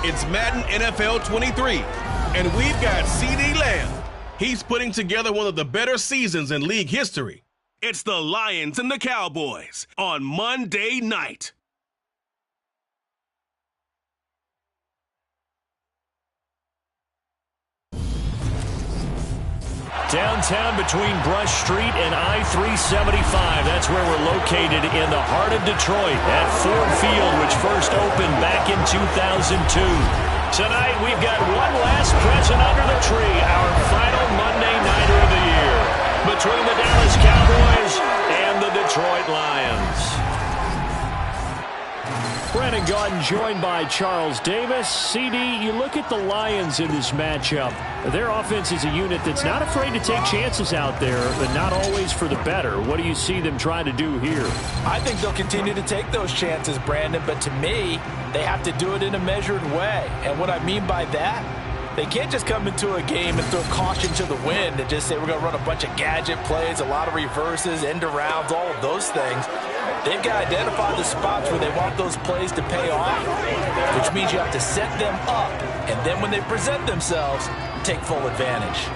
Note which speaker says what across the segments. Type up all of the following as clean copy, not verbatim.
Speaker 1: It's Madden NFL 23, and we've got CeeDee Lamb. He's putting together one of the better seasons in league history. It's the Lions and the Cowboys on Monday night.
Speaker 2: Downtown between Brush Street and I-375. That's where we're located in the heart of Detroit at Ford Field, which first opened back in 2002. Tonight, we've got one last present under the tree, our final Monday Nighter of the year, between the Dallas Cowboys and the Detroit Lions. Brandon Gaudin joined by Charles Davis. CD, you look at the Lions in this matchup. Their offense is a unit that's not afraid to take chances out there, but not always for the better. What do you see them trying to do here?
Speaker 3: I think they'll continue to take those chances, Brandon, but to me, they have to do it in a measured way. And what I mean by that, they can't just come into a game and throw caution to the wind and just say we're going to run a bunch of gadget plays, a lot of reverses, end arounds, all of those things. They've got to identify the spots where they want those plays to pay off, which means you have to set them up, and then when they present themselves, take full advantage.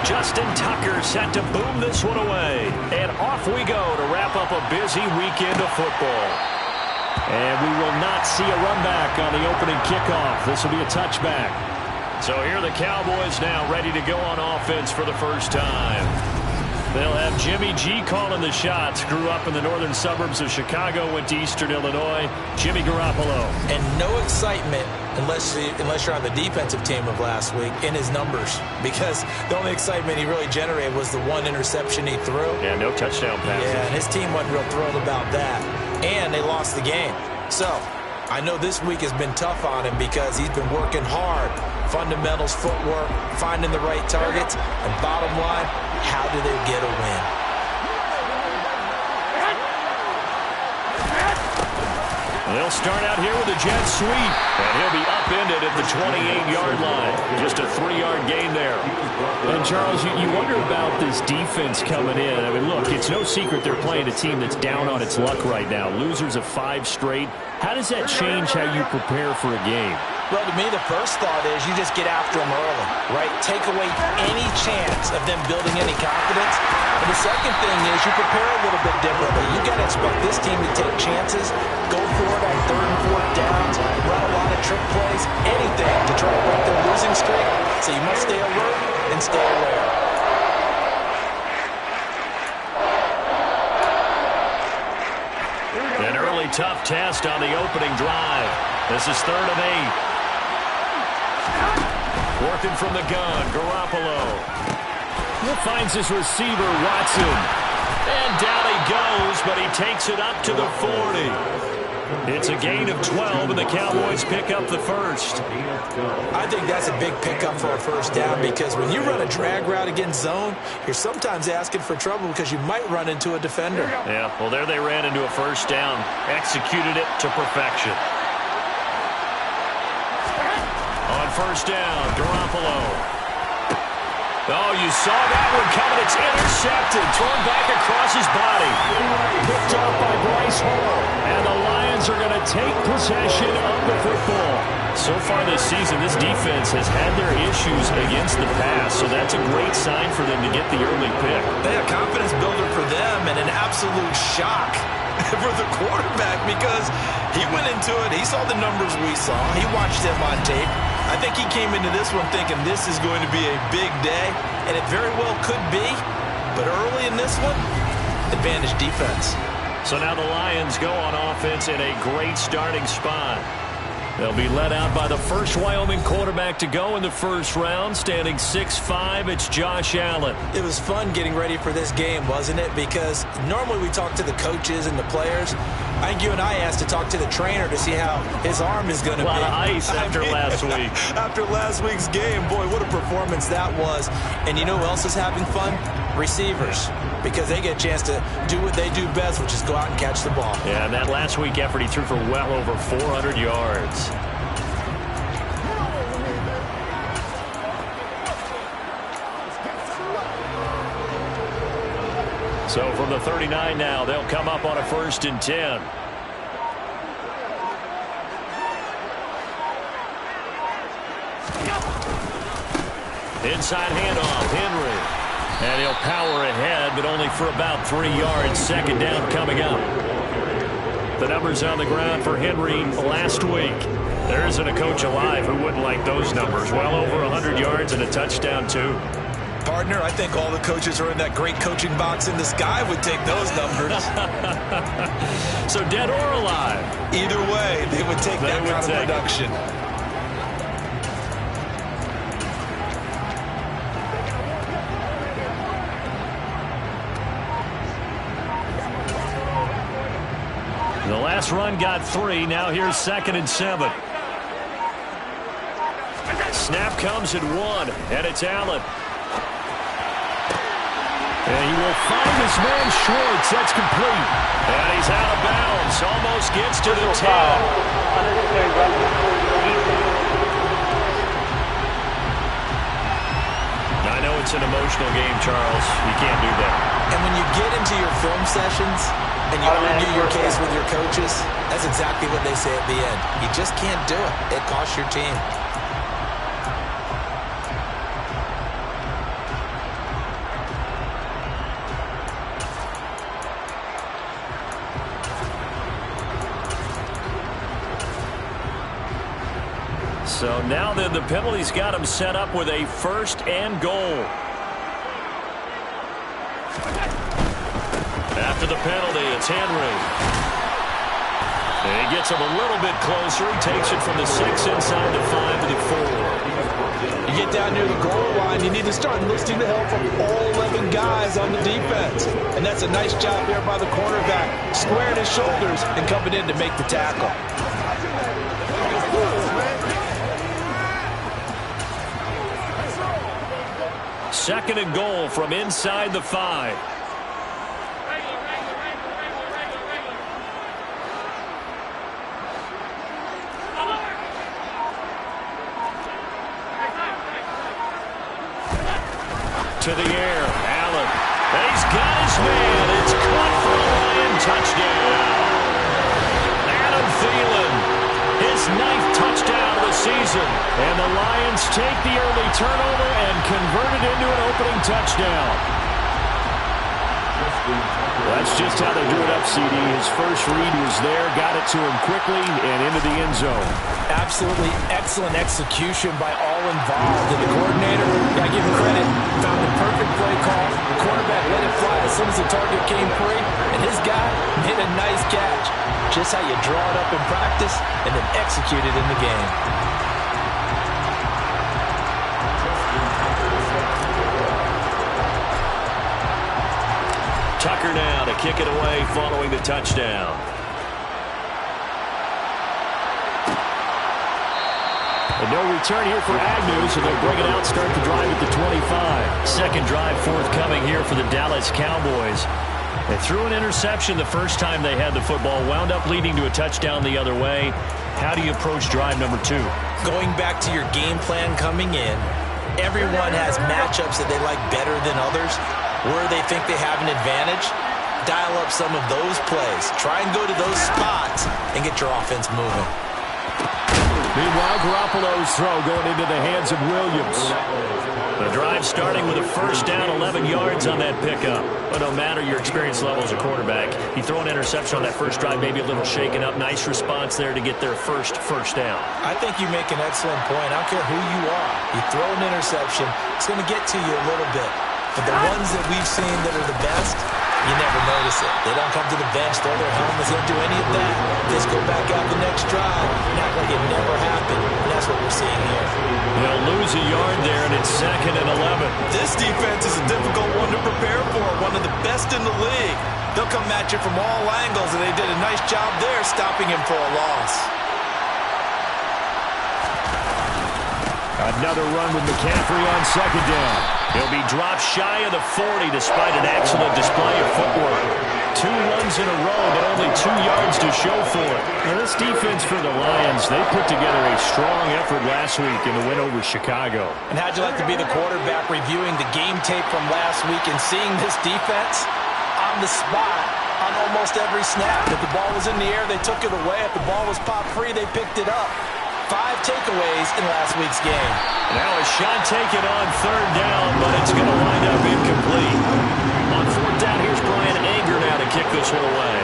Speaker 2: Justin Tucker set to boom this one away. And off we go to wrap up a busy weekend of football. And we will not see a run back on the opening kickoff. This will be a touchback. So here are the Cowboys now ready to go on offense for the first time. They'll have Jimmy G calling the shots. Grew up in the northern suburbs of Chicago, went to Eastern Illinois. Jimmy Garoppolo.
Speaker 3: And no excitement unless you're on the defensive team of last week in his numbers, because the only excitement he really generated was the one interception he threw.
Speaker 2: Yeah, no touchdown passes.
Speaker 3: Yeah, and his team wasn't real thrilled about that. And they lost the game. So I know this week has been tough on him because he's been working hard. Fundamentals, footwork, finding the right targets, and bottom line, how do they get a win?
Speaker 2: They'll start out here with a jet sweep, and he'll be upended at the 28-yard line. Just a 3-yard gain there. And, Charles, you wonder about this defense coming in. I mean, look, it's no secret they're playing a team that's down on its luck right now. Losers of 5 straight. How does that change how you prepare for a game?
Speaker 3: Well, to me, the first thought is you just get after them early, right? Take away any chance of them building any confidence. And the second thing is you prepare a little bit differently. You got to expect this team to take chances, go for it on 3rd and 4th downs, run a lot of trick plays, anything to try to break their losing streak. So you must stay alert and stay aware.
Speaker 2: An early tough test on the opening drive. This is 3rd and 8. Working from the gun, Garoppolo. He finds his receiver, Watson. And down he goes, but he takes it up to the 40. It's a gain of 12, and the Cowboys pick up the first.
Speaker 3: I think that's a big pickup for a first down, because when you run a drag route against zone, you're sometimes asking for trouble because you might run into a defender.
Speaker 2: Yeah, well, there they ran into a first down. Executed it to perfection. On first down, Garoppolo. Oh, you saw that one coming. It's intercepted. Thrown back across his body. Picked off by Bryce Hall. And the Lions are going to take possession of the football. So far this season, this defense has had their issues against the pass, so that's a great sign for them to get the early pick.
Speaker 3: They a confidence builder for them and an absolute shock for the quarterback, because he went into it. He saw the numbers we saw. He watched them on tape. I think he came into this one thinking this is going to be a big day, and it very well could be. But early in this one, advantage defense.
Speaker 2: So now the Lions go on offense in a great starting spot. They'll be led out by the first Wyoming quarterback to go in the first round, standing 6'5". It's Josh Allen.
Speaker 3: It was fun getting ready for this game, wasn't it? Because normally we talk to the coaches and the players. I think you and I asked to talk to the trainer to see how his arm is going to be.
Speaker 2: A lot of ice after last week.
Speaker 3: After last week's game, boy, what a performance that was. And you know who else is having fun? Receivers. Because they get a chance to do what they do best, which is go out and catch the ball.
Speaker 2: Yeah, and that last week effort, he threw for well over 400 yards. So from the 39 now, they'll come up on a 1st and 10. Inside handoff, Henry. And he'll power ahead, but only for about 3 yards. 2nd down coming up. The numbers on the ground for Henry last week. There isn't a coach alive who wouldn't like those numbers. Well over 100 yards and a touchdown, too.
Speaker 3: Partner, I think all the coaches who are in that great coaching box in the sky would take those numbers.
Speaker 2: So dead or alive?
Speaker 3: Either way, they would take that kind of production.
Speaker 2: The last run got 3. Now here's 2nd and 7. Snap comes at 1, and it's Allen. And he will find his man Schwartz. That's complete. And he's out of bounds. Almost gets to the 10. I know it's an emotional game, Charles. You can't do that.
Speaker 3: And when you get into your film sessions and you argue your case with your coaches, that's exactly what they say at the end. You just can't do it. It costs your team.
Speaker 2: So now then, the penalty's got him set up with a 1st and goal. After the penalty, it's Henry. And he gets him a little bit closer. He takes it from the 6 inside the 5 to the 4.
Speaker 3: You get down near the goal line, you need to start enlisting the help from all 11 guys on the defense. And that's a nice job here by the cornerback, squaring his shoulders and coming in to make the tackle.
Speaker 2: 2nd and goal from inside the 5. To the air, Allen. He's got his man. It's caught for a Lion touchdown. Adam Thielen, his 9th touchdown of the season. And the Lions take the early turnover and convert it into an opening touchdown. That's just how they drew it up, CD. His first read was there, got it to him quickly, and into the end zone.
Speaker 3: Absolutely excellent execution by all involved. And the coordinator, got to give him credit, found the perfect play call. The quarterback let it fly as soon as the target came free, and his guy made a nice catch. Just how you draw it up in practice and then execute it in the game.
Speaker 2: Tucker now to kick it away following the touchdown. And no return here for Agnew, so they'll bring it out, start the drive at the 25. 2nd drive forthcoming here for the Dallas Cowboys. They threw an interception the first time they had the football, wound up leading to a touchdown the other way. How do you approach drive number 2?
Speaker 3: Going back to your game plan coming in, everyone has matchups that they like better than others. Where they think they have an advantage, dial up some of those plays. Try and go to those spots and get your offense moving.
Speaker 2: Meanwhile, Garoppolo's throw going into the hands of Williams. The drive starting with a 1st down, 11 yards on that pickup. But no matter your experience level as a quarterback, you throw an interception on that first drive, maybe a little shaken up. Nice response there to get their first down.
Speaker 3: I think you make an excellent point. I don't care who you are. You throw an interception, it's going to get to you a little bit. But the ones that we've seen that are the best, you never notice it. They don't come to the bench, throw their helmets, don't do any of that. Just go back out the next drive and act like it never happened. And that's what we're seeing here.
Speaker 2: They'll lose a yard there, and it's 2nd and 11.
Speaker 3: This defense is a difficult one to prepare for, one of the best in the league. They'll come at you from all angles, and they did a nice job there stopping him for a loss.
Speaker 2: Another run with McCaffrey on 2nd down. He'll be dropped shy of the 40 despite an excellent display of footwork. 2 runs in a row, but only 2 yards to show for it. Now, this defense for the Lions, they put together a strong effort last week in the win over Chicago.
Speaker 3: And how'd you like to be the quarterback reviewing the game tape from last week and seeing this defense? on the spot on almost every snap. If the ball was in the air, they took it away. If the ball was popped free, they picked it up. 5 takeaways in last week's game.
Speaker 2: Now a shot taken on third down, but it's going to wind up incomplete. On fourth down, here's Brian Anger now to kick this one away.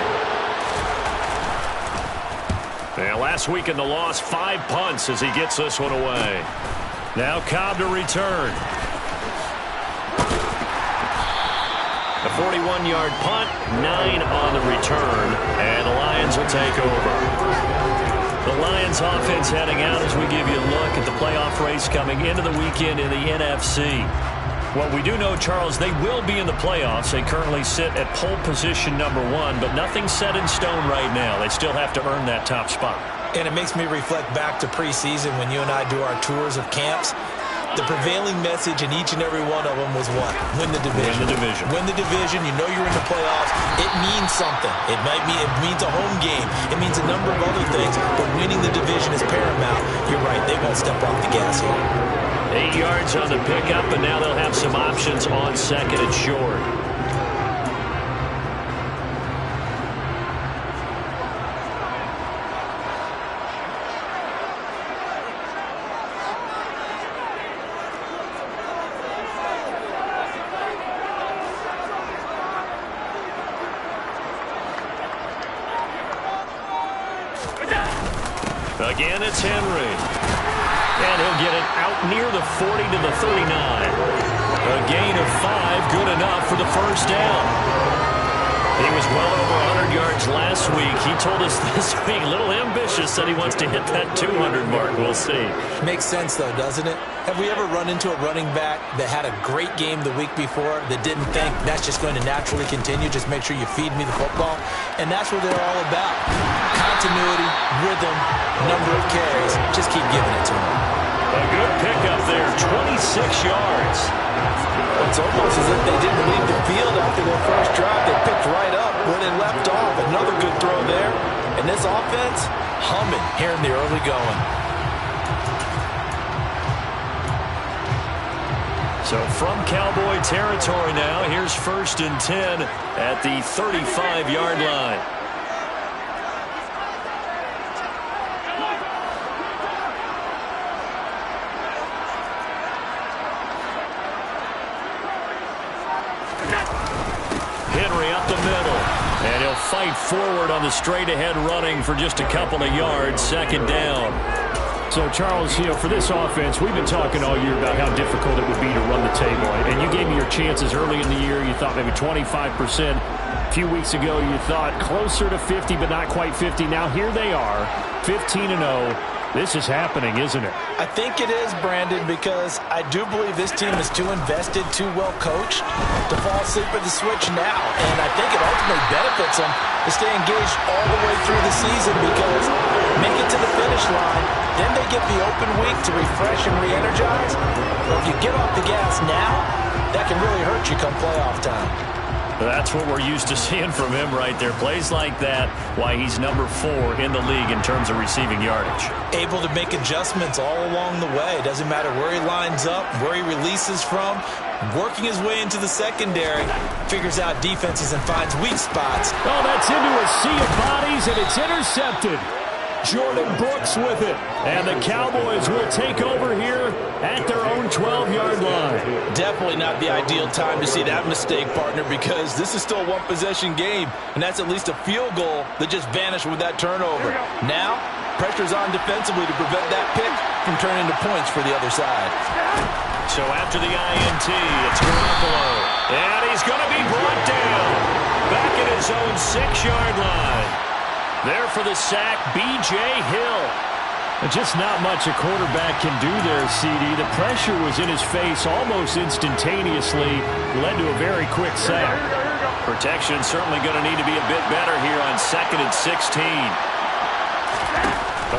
Speaker 2: And last week in the loss, 5 punts as he gets this one away. Now Cobb to return. A 41-yard punt, 9 on the return, and the Lions will take over. The Lions offense heading out as we give you a look at the playoff race coming into the weekend in the NFC. What we do know, Charles, they will be in the playoffs. They currently sit at pole position number 1, but nothing's set in stone right now. They still have to earn that top spot.
Speaker 3: And it makes me reflect back to preseason when you and I do our tours of camps. The prevailing message in each and every one of them was what? Win the division.
Speaker 2: Win the division.
Speaker 3: Win the division. You know you're in the playoffs. It means something. It means a home game. It means a number of other things. But winning the division is paramount. You're right. They won't step off the gas here.
Speaker 2: 8 yards on the pickup, and now they'll have some options on second and short. Again, it's Henry. And he'll get it out near the 40 to the 39. A gain of 5, good enough for the first down. He was well over 100 yards last week. He told us this week, a little ambitious, said he wants to hit that 200 mark. We'll see.
Speaker 3: Makes sense, though, doesn't it? Have we ever run into a running back that had a great game the week before that didn't think that's just going to naturally continue? Just make sure you feed me the football. And that's what they're all about. Continuity, rhythm, number of carries. Just keep giving it to them.
Speaker 2: A good pickup there, 26 yards.
Speaker 3: It's almost as if they didn't leave the field after their first drive. They picked right up where they left off. Another good throw there. And this offense, humming here in the early going.
Speaker 2: So from Cowboy territory now, here's 1st and 10 at the 35-yard line. Henry up the middle, and he'll fight forward on the straight-ahead running for just a couple of yards, 2nd down.
Speaker 4: So, Charles, for this offense, we've been talking all year about how difficult it would be to run the table. And you gave me your chances early in the year. You thought maybe 25%. A few weeks ago, you thought closer to 50, but not quite 50. Now, here they are, 15-0. This is happening, isn't it?
Speaker 3: I think it is, Brandon, because I do believe this team is too invested, too well coached to fall asleep at the switch now. And I think it ultimately benefits them to stay engaged all the way through the season because make it to the finish line, then they get the open week to refresh and re-energize. But if you get off the gas now, that can really hurt you come playoff time.
Speaker 2: That's what we're used to seeing from him right there. Plays like that, why he's number 4 in the league in terms of receiving yardage.
Speaker 3: Able to make adjustments all along the way. Doesn't matter where he lines up, where he releases from. Working his way into the secondary. Figures out defenses and finds weak spots.
Speaker 4: Oh, that's into a sea of bodies, and it's intercepted. Jordan Brooks with it. And the Cowboys will take over here at their own 12-yard line.
Speaker 3: Definitely not the ideal time to see that mistake, partner, because this is still a one-possession game, and that's at least a field goal that just vanished with that turnover. Now, pressure's on defensively to prevent that pick from turning into points for the other side.
Speaker 2: So after the INT, it's Garoppolo. And he's going to be brought down. Back at his own 6-yard line. There for the sack, B.J. Hill.
Speaker 4: Just not much a quarterback can do there, CD. The pressure was in his face almost instantaneously. Led to a very quick sack.
Speaker 2: Protection certainly going to need to be a bit better here on 2nd and 16.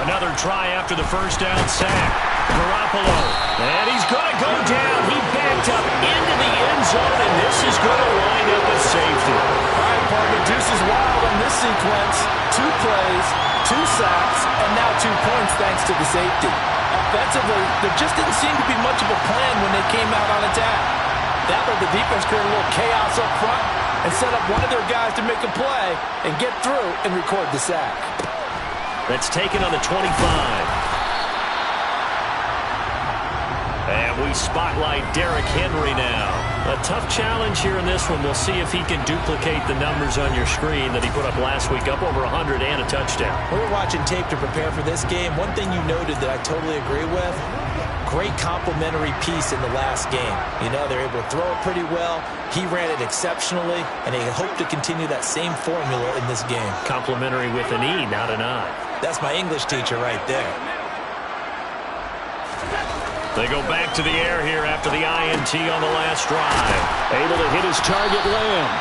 Speaker 2: Another try after the first down sack. Garoppolo. And he's going to go down. He backed up into the end zone, and this is going to wind up with safety.
Speaker 3: All right, partner, deuce is wild on this sequence. 2 plays, 2 sacks, and now 2 points thanks to the safety. Offensively, there just didn't seem to be much of a plan when they came out on attack. That let the defense create a little chaos up front, and and set up one of their guys to make a play and get through and record the sack.
Speaker 2: That's taken on the 25. And we spotlight Derrick Henry now. A tough challenge here in this one. We'll see if he can duplicate the numbers on your screen that he put up last week, up over 100 and a touchdown.
Speaker 3: We were watching tape to prepare for this game. One thing you noted that I totally agree with, great complementary piece in the last game. You know, they're able to throw it pretty well. He ran it exceptionally, and they hope to continue that same formula in this game.
Speaker 2: Complimentary with an E, not an I.
Speaker 3: That's my English teacher right there.
Speaker 2: They go back to the air here after the INT on the last drive. Able to hit his target, Lamb.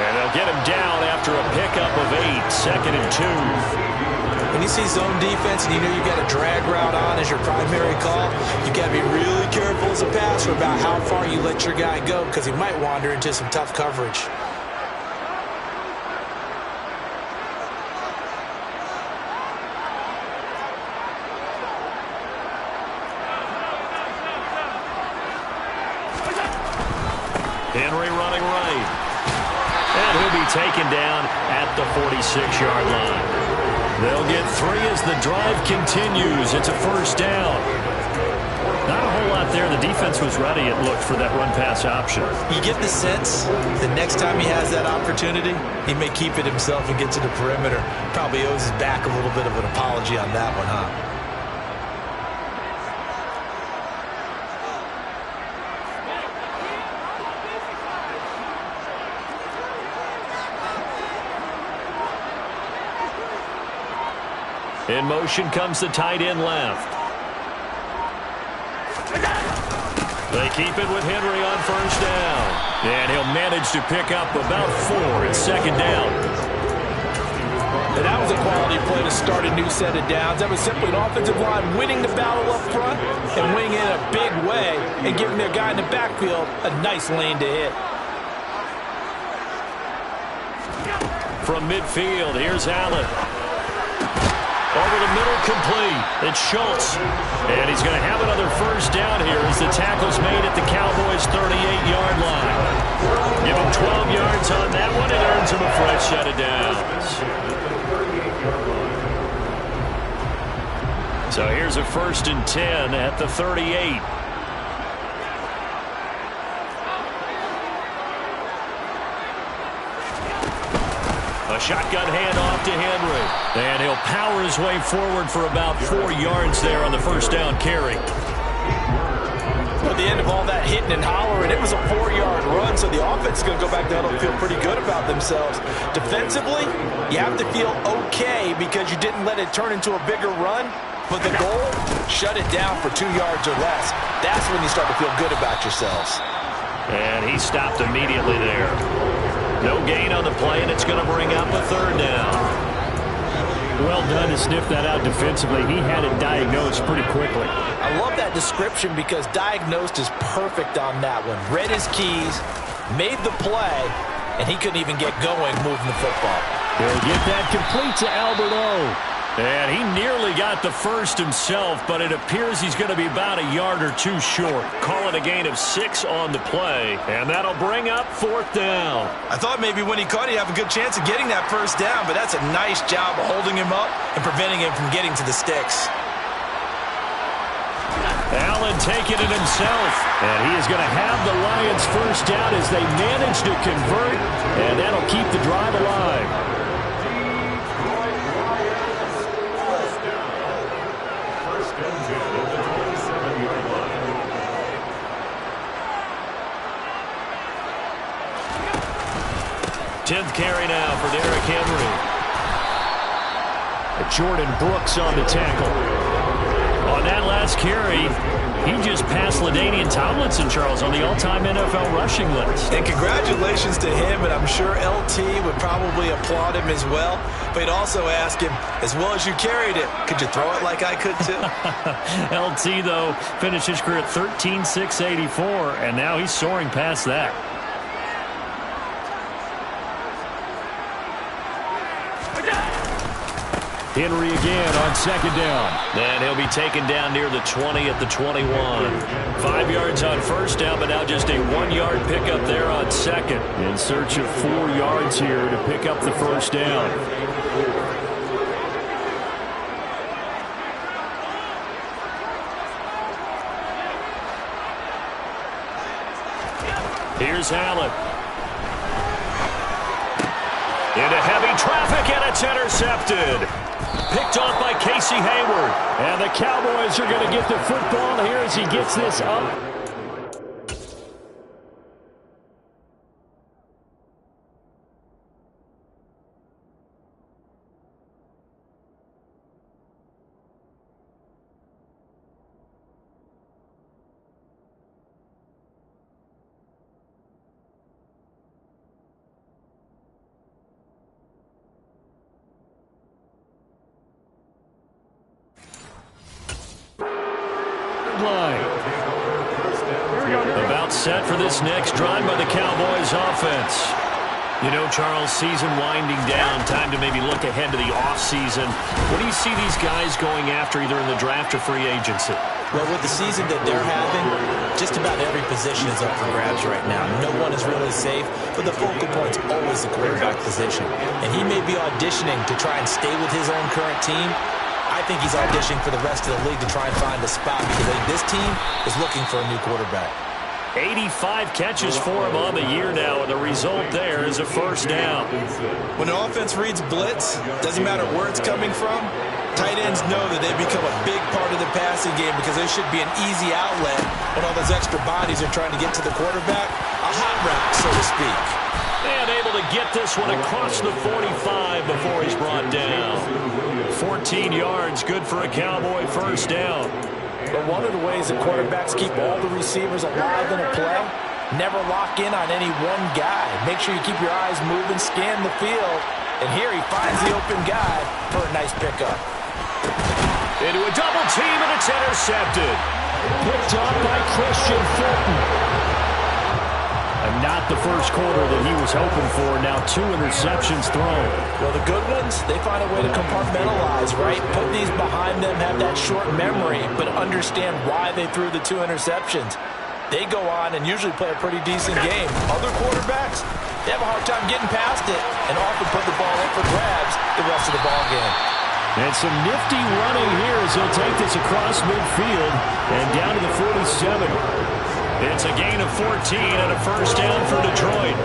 Speaker 2: And they'll get him down after a pickup of 8, 2nd and 2.
Speaker 3: When you see zone defense and you know you got a drag route on as your primary call, you got to be really careful as a passer about how far you let your guy go because he might wander into some tough coverage.
Speaker 2: Henry running right. And he'll be taken down at the 46-yard line. They'll get 3 as the drive continues. It's a first down. Not a whole lot there. The defense was ready, it looked, for that run-pass option.
Speaker 3: You get the sense the next time he has that opportunity, he may keep it himself and get to the perimeter. Probably owes his back a little bit of an apology on that one, huh?
Speaker 2: In motion comes the tight end left. They keep it with Henry on first down. And he'll manage to pick up about 4 at 2nd down.
Speaker 3: And that was a quality play to start a new set of downs. That was simply an offensive line winning the battle up front and winning it in a big way and giving their guy in the backfield a nice lane to hit.
Speaker 2: From midfield, here's Allen. Over the middle, complete. It's Schultz. And he's going to have another first down here as the tackle's made at the Cowboys' 38-yard line. Give him 12 yards on that one. It earns him a fresh set of downs. So here's a 1st and 10 at the 38. A shotgun handoff to Henry. And he'll power his way forward for about 4 yards there on the first down carry.
Speaker 3: At the end of all that hitting and hollering, it was a 4-yard run, so the offense is going to go back down and feel pretty good about themselves. Defensively, you have to feel okay because you didn't let it turn into a bigger run, but the goal, shut it down for 2 yards or less. That's when you start to feel good about yourselves.
Speaker 2: And he stopped immediately there. No gain on the play, and it's going to bring up a 3rd down.
Speaker 4: Well done to sniff that out defensively. He had it diagnosed pretty quickly.
Speaker 3: I love that description because diagnosed is perfect on that one. Read his keys, made the play, and he couldn't even get going moving the football.
Speaker 4: He'll get that complete to Albert O.
Speaker 2: And he nearly got the first himself, but it appears he's going to be about a yard or 2 short. Call it a gain of 6 on the play, and that'll bring up 4th down.
Speaker 3: I thought maybe when he caught it, he'd have a good chance of getting that first down, but that's a nice job of holding him up and preventing him from getting to the sticks.
Speaker 2: Allen taking it himself, and he is going to have the Lions first down as they manage to convert, and that'll keep the drive alive. 10th carry now for Derrick Henry.
Speaker 4: Jordan Brooks on the tackle.
Speaker 2: On that last carry, he just passed LaDainian Tomlinson, Charles, on the all-time NFL rushing list.
Speaker 3: And congratulations to him, and I'm sure LT would probably applaud him as well. But he'd also ask him, as well as you carried it, could you throw it like I could too?
Speaker 2: LT, though, finished his career at 13.684, and now he's soaring past that. Henry again on second down. And he'll be taken down near the 20 at the 21. 5 yards on first down, but now just a 1-yard pickup there on second. In search of 4 yards here to pick up the first down. Here's Allen. Into heavy traffic, and it's intercepted. Picked off by Casey Hayward. And the Cowboys are going to get the football here as he gets this up. About set for this next drive by the Cowboys offense. You know, Charles, season winding down, time to maybe look ahead to the offseason. What do you see these guys going after either in the draft or free agency?
Speaker 3: Well, with the season that they're having, just about every position is up for grabs right now. No one is really safe, but the focal point's always the quarterback position. And he may be auditioning to try and stay with his own current team. I think he's auditioning for the rest of the league to try and find a spot because I think this team is looking for a new quarterback.
Speaker 2: 85 catches for him on the year now, and the result there is a first down.
Speaker 3: When an offense reads blitz, doesn't matter where it's coming from, tight ends know that they become a big part of the passing game because there should be an easy outlet when all those extra bodies are trying to get to the quarterback. A hot route, so to speak.
Speaker 2: And able to get this one across the 45 before he's brought down. 14 yards, good for a Cowboy first down.
Speaker 3: But one of the ways that quarterbacks keep all the receivers alive in a play, never lock in on any one guy. Make sure you keep your eyes moving, scan the field. And here he finds the open guy for a nice pickup.
Speaker 2: Into a double team, and it's intercepted.
Speaker 4: Picked off by Christian Fulton. And not the first quarter that he was hoping for. Now 2 interceptions thrown.
Speaker 3: Well, the good ones, they find a way to compartmentalize, right? Put these behind them, have that short memory, but understand why they threw the 2 interceptions. They go on and usually play a pretty decent game. Other quarterbacks, they have a hard time getting past it and often put the ball up for grabs the rest of the ball game.
Speaker 4: And some nifty running here as he'll take this across midfield and down to the 47.
Speaker 2: It's a gain of 14 and a first down for Detroit.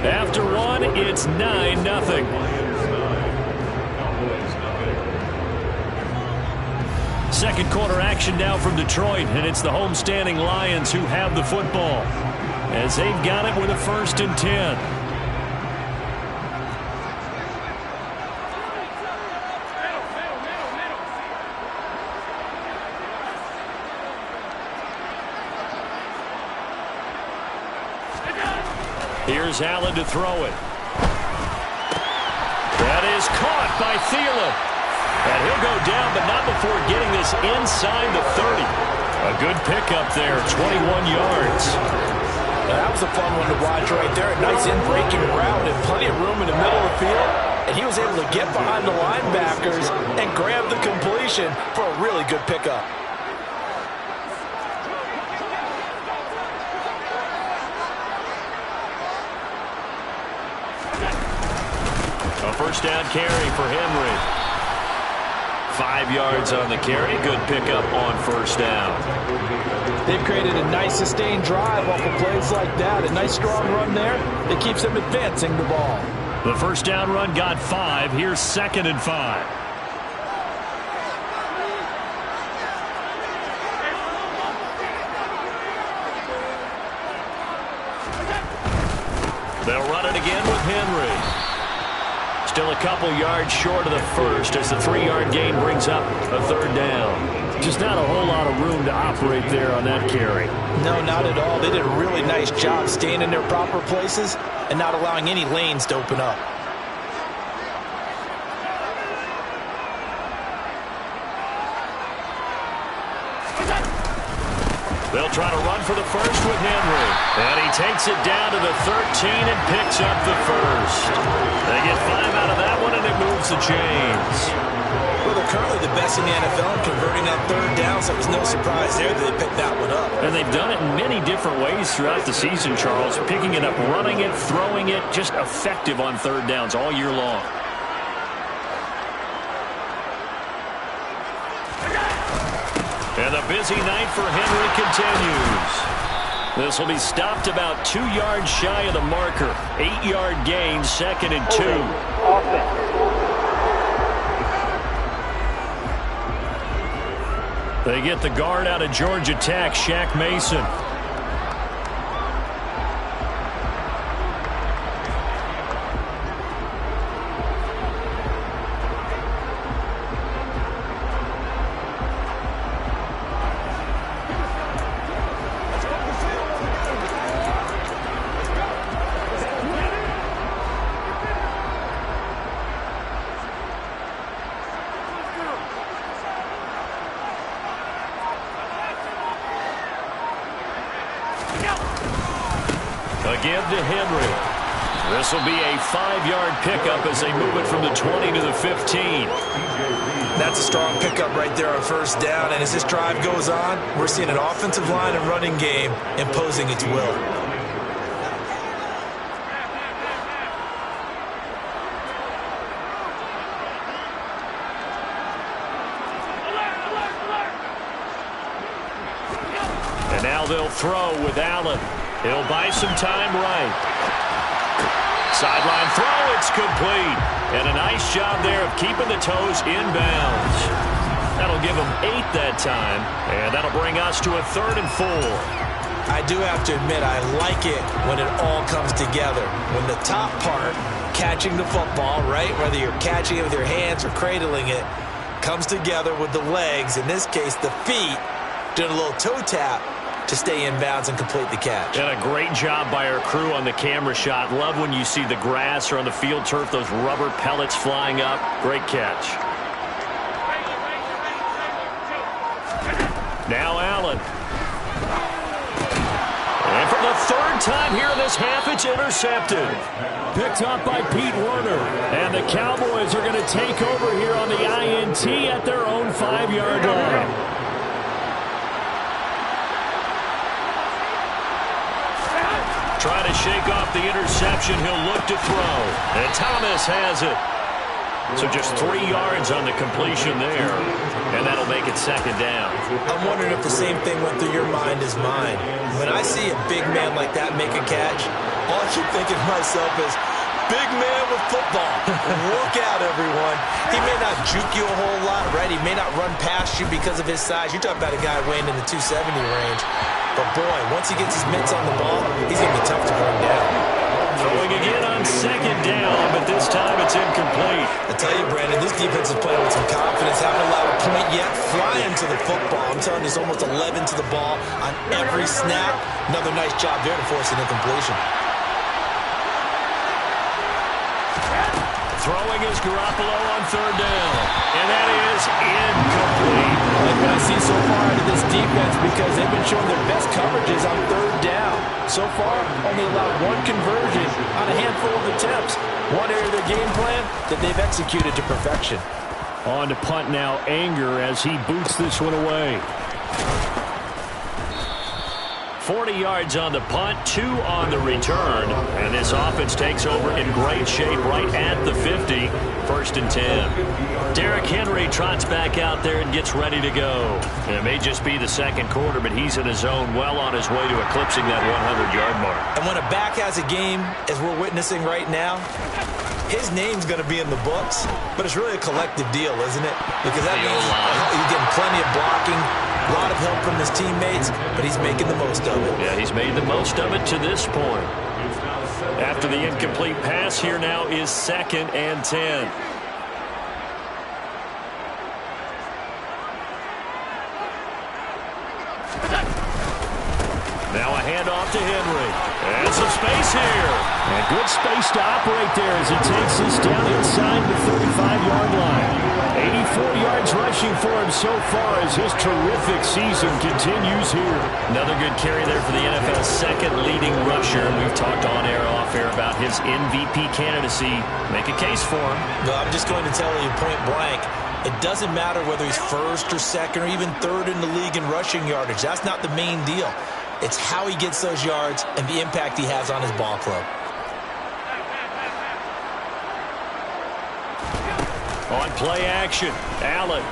Speaker 2: After one, it's 9-0. Second quarter action now from Detroit, and it's the homestanding Lions who have the football, as they've got it with a 1st and 10. Here's Allen to throw it. That is caught by Thielen. And he'll go down, but not before getting this inside the 30. A good pickup there, 21 yards.
Speaker 3: Now, that was a fun one to watch right there. A nice in-breaking route and plenty of room in the middle of the field. And he was able to get behind the linebackers and grab the completion for a really good pickup.
Speaker 2: A first down carry for Henry. 5 yards on the carry. Good pickup on first down.
Speaker 3: They've created a nice sustained drive off of plays like that. A nice strong run there that keeps them advancing the ball.
Speaker 2: The first down run got 5. Here's 2nd and 5. They'll run it again with Henry. Still a couple yards short of the first as the 3-yard gain brings up a 3rd down.
Speaker 4: Just not a whole lot of room to operate there on that carry.
Speaker 3: No, not at all. They did a really nice job staying in their proper places and not allowing any lanes to open up.
Speaker 2: They'll try to run for the first with Henry. And he takes it down to the 13 and picks up the first. They get 5 out of that one, and it moves the chains.
Speaker 3: Well, they're currently the best in the NFL in converting on third down, so it was no surprise there that they picked that one up.
Speaker 4: And they've done it in many different ways throughout the season, Charles. Picking it up, running it, throwing it, just effective on third downs all year long.
Speaker 2: And the busy night for Henry continues. This will be stopped about 2 yards shy of the marker. 8-yard gain, 2nd and 2. They get the guard out of Georgia Tech, Shaq Mason. Again to Henry. This will be a 5-yard pickup as they move it from the 20 to the 15.
Speaker 3: That's a strong pickup right there on first down. And as this drive goes on, we're seeing an offensive line and running game imposing its will.
Speaker 2: And now they'll throw with Allen. He'll buy some time right. Sideline throw, it's complete. And a nice job there of keeping the toes inbounds. That'll give them 8 that time. And that'll bring us to a 3rd and 4.
Speaker 3: I do have to admit, I like it when it all comes together. When the top part, catching the football, right, whether you're catching it with your hands or cradling it, comes together with the legs, in this case the feet, doing a little toe tap to stay in bounds and complete the catch.
Speaker 2: And a great job by our crew on the camera shot. Love when you see the grass or on the field turf, those rubber pellets flying up. Great catch. Now Allen. And for the 3rd time here in this half, it's intercepted.
Speaker 4: Picked up by Pete Werner. And the Cowboys are going to take over here on the INT at their own 5-yard line.
Speaker 2: Trying to shake off the interception. He'll look to throw. And Thomas has it. So just 3 yards on the completion there. And that'll make it 2nd down.
Speaker 3: I'm wondering if the same thing went through your mind as mine. When I see a big man like that make a catch, all I keep thinking to myself is, big man with football. Look out, everyone. He may not juke you a whole lot, right? He may not run past you because of his size. You're talking about a guy weighing in the 270 range. But, boy, once he gets his mitts on the ball, he's going to be tough to bring down.
Speaker 2: Throwing again on 2nd down, but this time it's incomplete.
Speaker 3: I tell you, Brandon, this defense is playing with some confidence. Haven't allowed a point yet. Flying to the football. I'm telling you, there's almost 11 to the ball on every snap. Another nice job there to force an incompletion.
Speaker 2: Throwing is Garoppolo on 3rd down. And that is incomplete.
Speaker 3: I like what I see so far out of this defense because they've been showing their best coverages on 3rd down. So far, only allowed 1 conversion on a handful of attempts. One area of their game plan that they've executed to perfection.
Speaker 4: On to punt now, Anger as he boots this one away.
Speaker 2: 40 yards on the punt, 2 on the return. And this offense takes over in great shape right at the 50. 1st and 10. Derrick Henry trots back out there and gets ready to go. It may just be the 2nd quarter, but he's in his zone, well on his way to eclipsing that 100-yard mark.
Speaker 3: And when a back has a game, as we're witnessing right now, his name's going to be in the books, but it's really a collective deal, isn't it? Because that means he's getting plenty of blocking, a lot of help from his teammates, but he's making the most of it.
Speaker 2: Yeah, he's made the most of it to this point. After the incomplete pass, here now is 2nd and 10. Now a handoff to Henry. And some space here.
Speaker 4: And good space to operate there as he takes this down inside the 35-yard line. 84 yards rushing. rushing for him so far as his terrific season continues here.
Speaker 2: Another good carry there for the NFL's second leading rusher. We've talked on air, off air about his MVP candidacy. Make a case for him.
Speaker 3: No, I'm just going to tell you point blank, it doesn't matter whether he's first or second or even third in the league in rushing yardage. That's not the main deal. It's how he gets those yards and the impact he has on his ball club.
Speaker 2: On play action, Allen.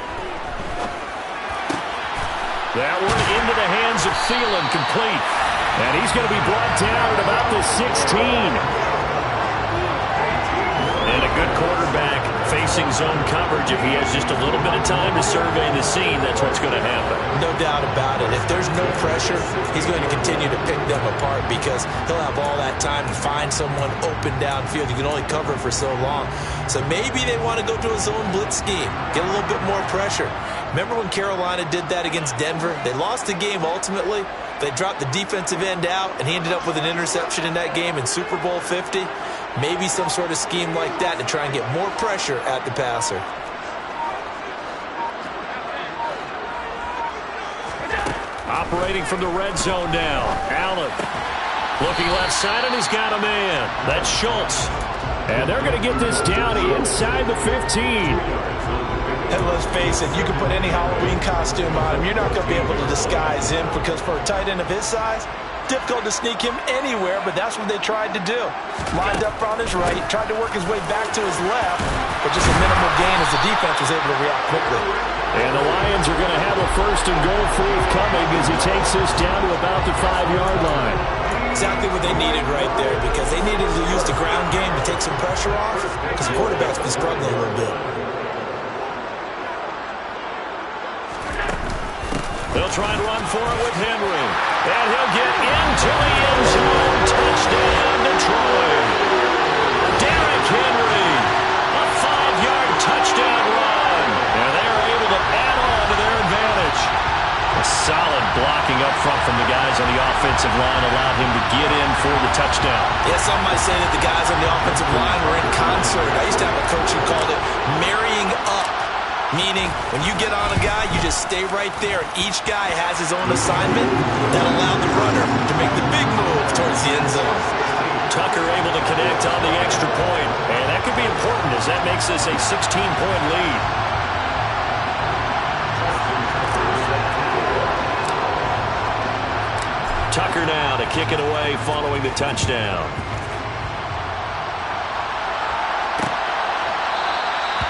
Speaker 2: That one into the hands of Thielen, complete.
Speaker 4: And he's going to be brought down at about the 16.
Speaker 2: And a good quarterback facing zone coverage. If he has just a little bit of time to survey the scene, that's what's going to happen.
Speaker 3: No doubt about it. If there's no pressure, he's going to continue to pick them apart because he'll have all that time to find someone open downfield. You can only cover for so long. So maybe they want to go to a zone blitz scheme, get a little bit more pressure. Remember when Carolina did that against Denver? They lost the game ultimately. They dropped the defensive end out, and he ended up with an interception in that game in Super Bowl 50. Maybe some sort of scheme like that to try and get more pressure at the passer.
Speaker 2: Operating from the red zone now. Allen looking left side, and he's got a man. That's Schultz.
Speaker 4: And they're going to get this down inside the 15.
Speaker 3: And let's face it, you can put any Halloween costume on him. You're not going to be able to disguise him because for a tight end of his size, difficult to sneak him anywhere, but that's what they tried to do. Lined up on his right, tried to work his way back to his left, but just a minimal gain as the defense was able to react quickly.
Speaker 4: And the Lions are going to have a first and goal forthcoming as he takes this down to about the 5-yard line.
Speaker 3: Exactly what they needed right there because they needed to use the ground game to take some pressure off because the quarterback's been struggling a little bit.
Speaker 2: They'll try and run for it with Henry. And he'll get into the end zone. Touchdown, Detroit. Derrick Henry. A 5-yard touchdown run. And they are able to add on to their advantage. A solid blocking up front from the guys on the offensive line allowed him to get in for the touchdown.
Speaker 3: Yeah, some might say that the guys on the offensive line were in concert. I used to have a coach who called it marrying up. Meaning, when you get on a guy, you just stay right there. Each guy has his own assignment that allowed the runner to make the big move towards the end zone.
Speaker 2: Tucker able to connect on the extra point. And that could be important as that makes this a 16-point lead. Tucker now to kick it away following the touchdown.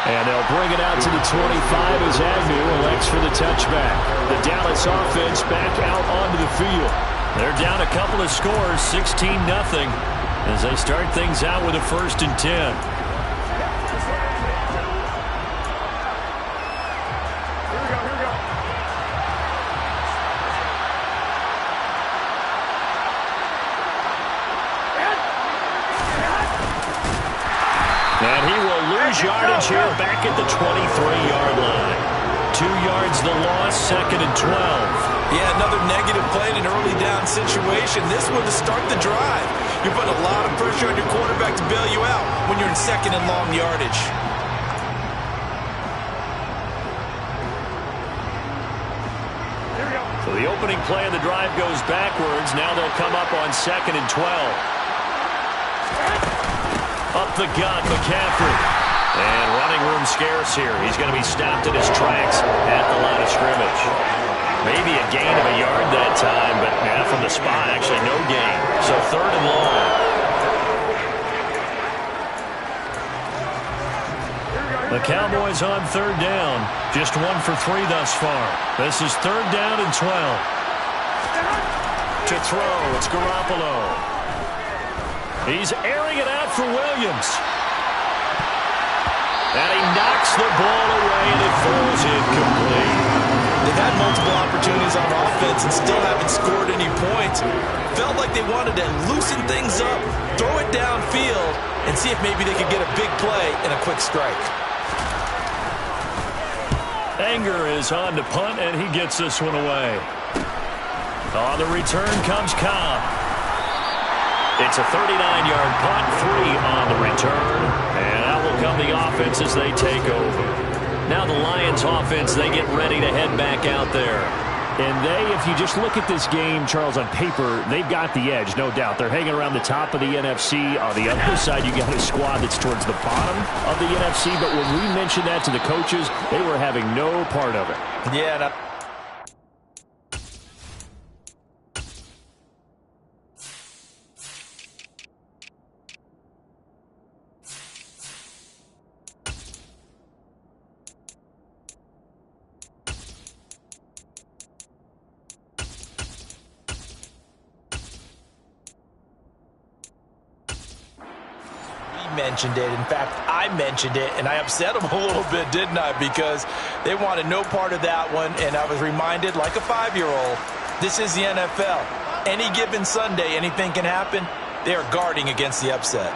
Speaker 4: And they'll bring it out to the 25 as Agnew elects for the touchback. The Dallas offense back out onto the field.
Speaker 2: They're down a couple of scores, 16-0, as they start things out with a 1st and 10. And he will lose yardage here back at the 23-yard line. 2 yards the loss, 2nd and 12.
Speaker 3: Yeah, another negative play in an early down situation. This one to start the drive. You're putting a lot of pressure on your quarterback to bail you out when you're in 2nd and long yardage.
Speaker 2: So the opening play of the drive goes backwards. Now they'll come up on 2nd and 12. Up the gut, McCaffrey. And running room scarce here. He's going to be stopped in his tracks at the line of scrimmage. Maybe a gain of a yard that time, but now from the spot, actually no gain. So 3rd and long. The Cowboys on 3rd down. Just 1 for 3 thus far. This is 3rd down and 12. To throw, it's Garoppolo. He's airing it out for Williams. And he knocks the ball away, and it falls incomplete.
Speaker 3: They've had multiple opportunities on offense and still haven't scored any points. Felt like they wanted to loosen things up, throw it downfield, and see if maybe they could get a big play and a quick strike.
Speaker 2: Anger is on to punt, and he gets this one away. On the return comes Cobb. It's a 39-yard punt, 3 on the return. And out will come the offense as they take over. Now the Lions Charles offense, they get ready to head back out there.
Speaker 4: And if you just look at this game, Charles, on paper, they've got the edge, no doubt. They're hanging around the top of the NFC. On the other side, you got a squad that's towards the bottom of the NFC. But when we mentioned that to the coaches, they were having no part of it.
Speaker 3: Yeah, mentioned it. In fact, I mentioned it, and I upset them a little bit, didn't I? Because they wanted no part of that one, and I was reminded, like a 5-year-old, this is the NFL. Any given Sunday, anything can happen. They are guarding against the upset.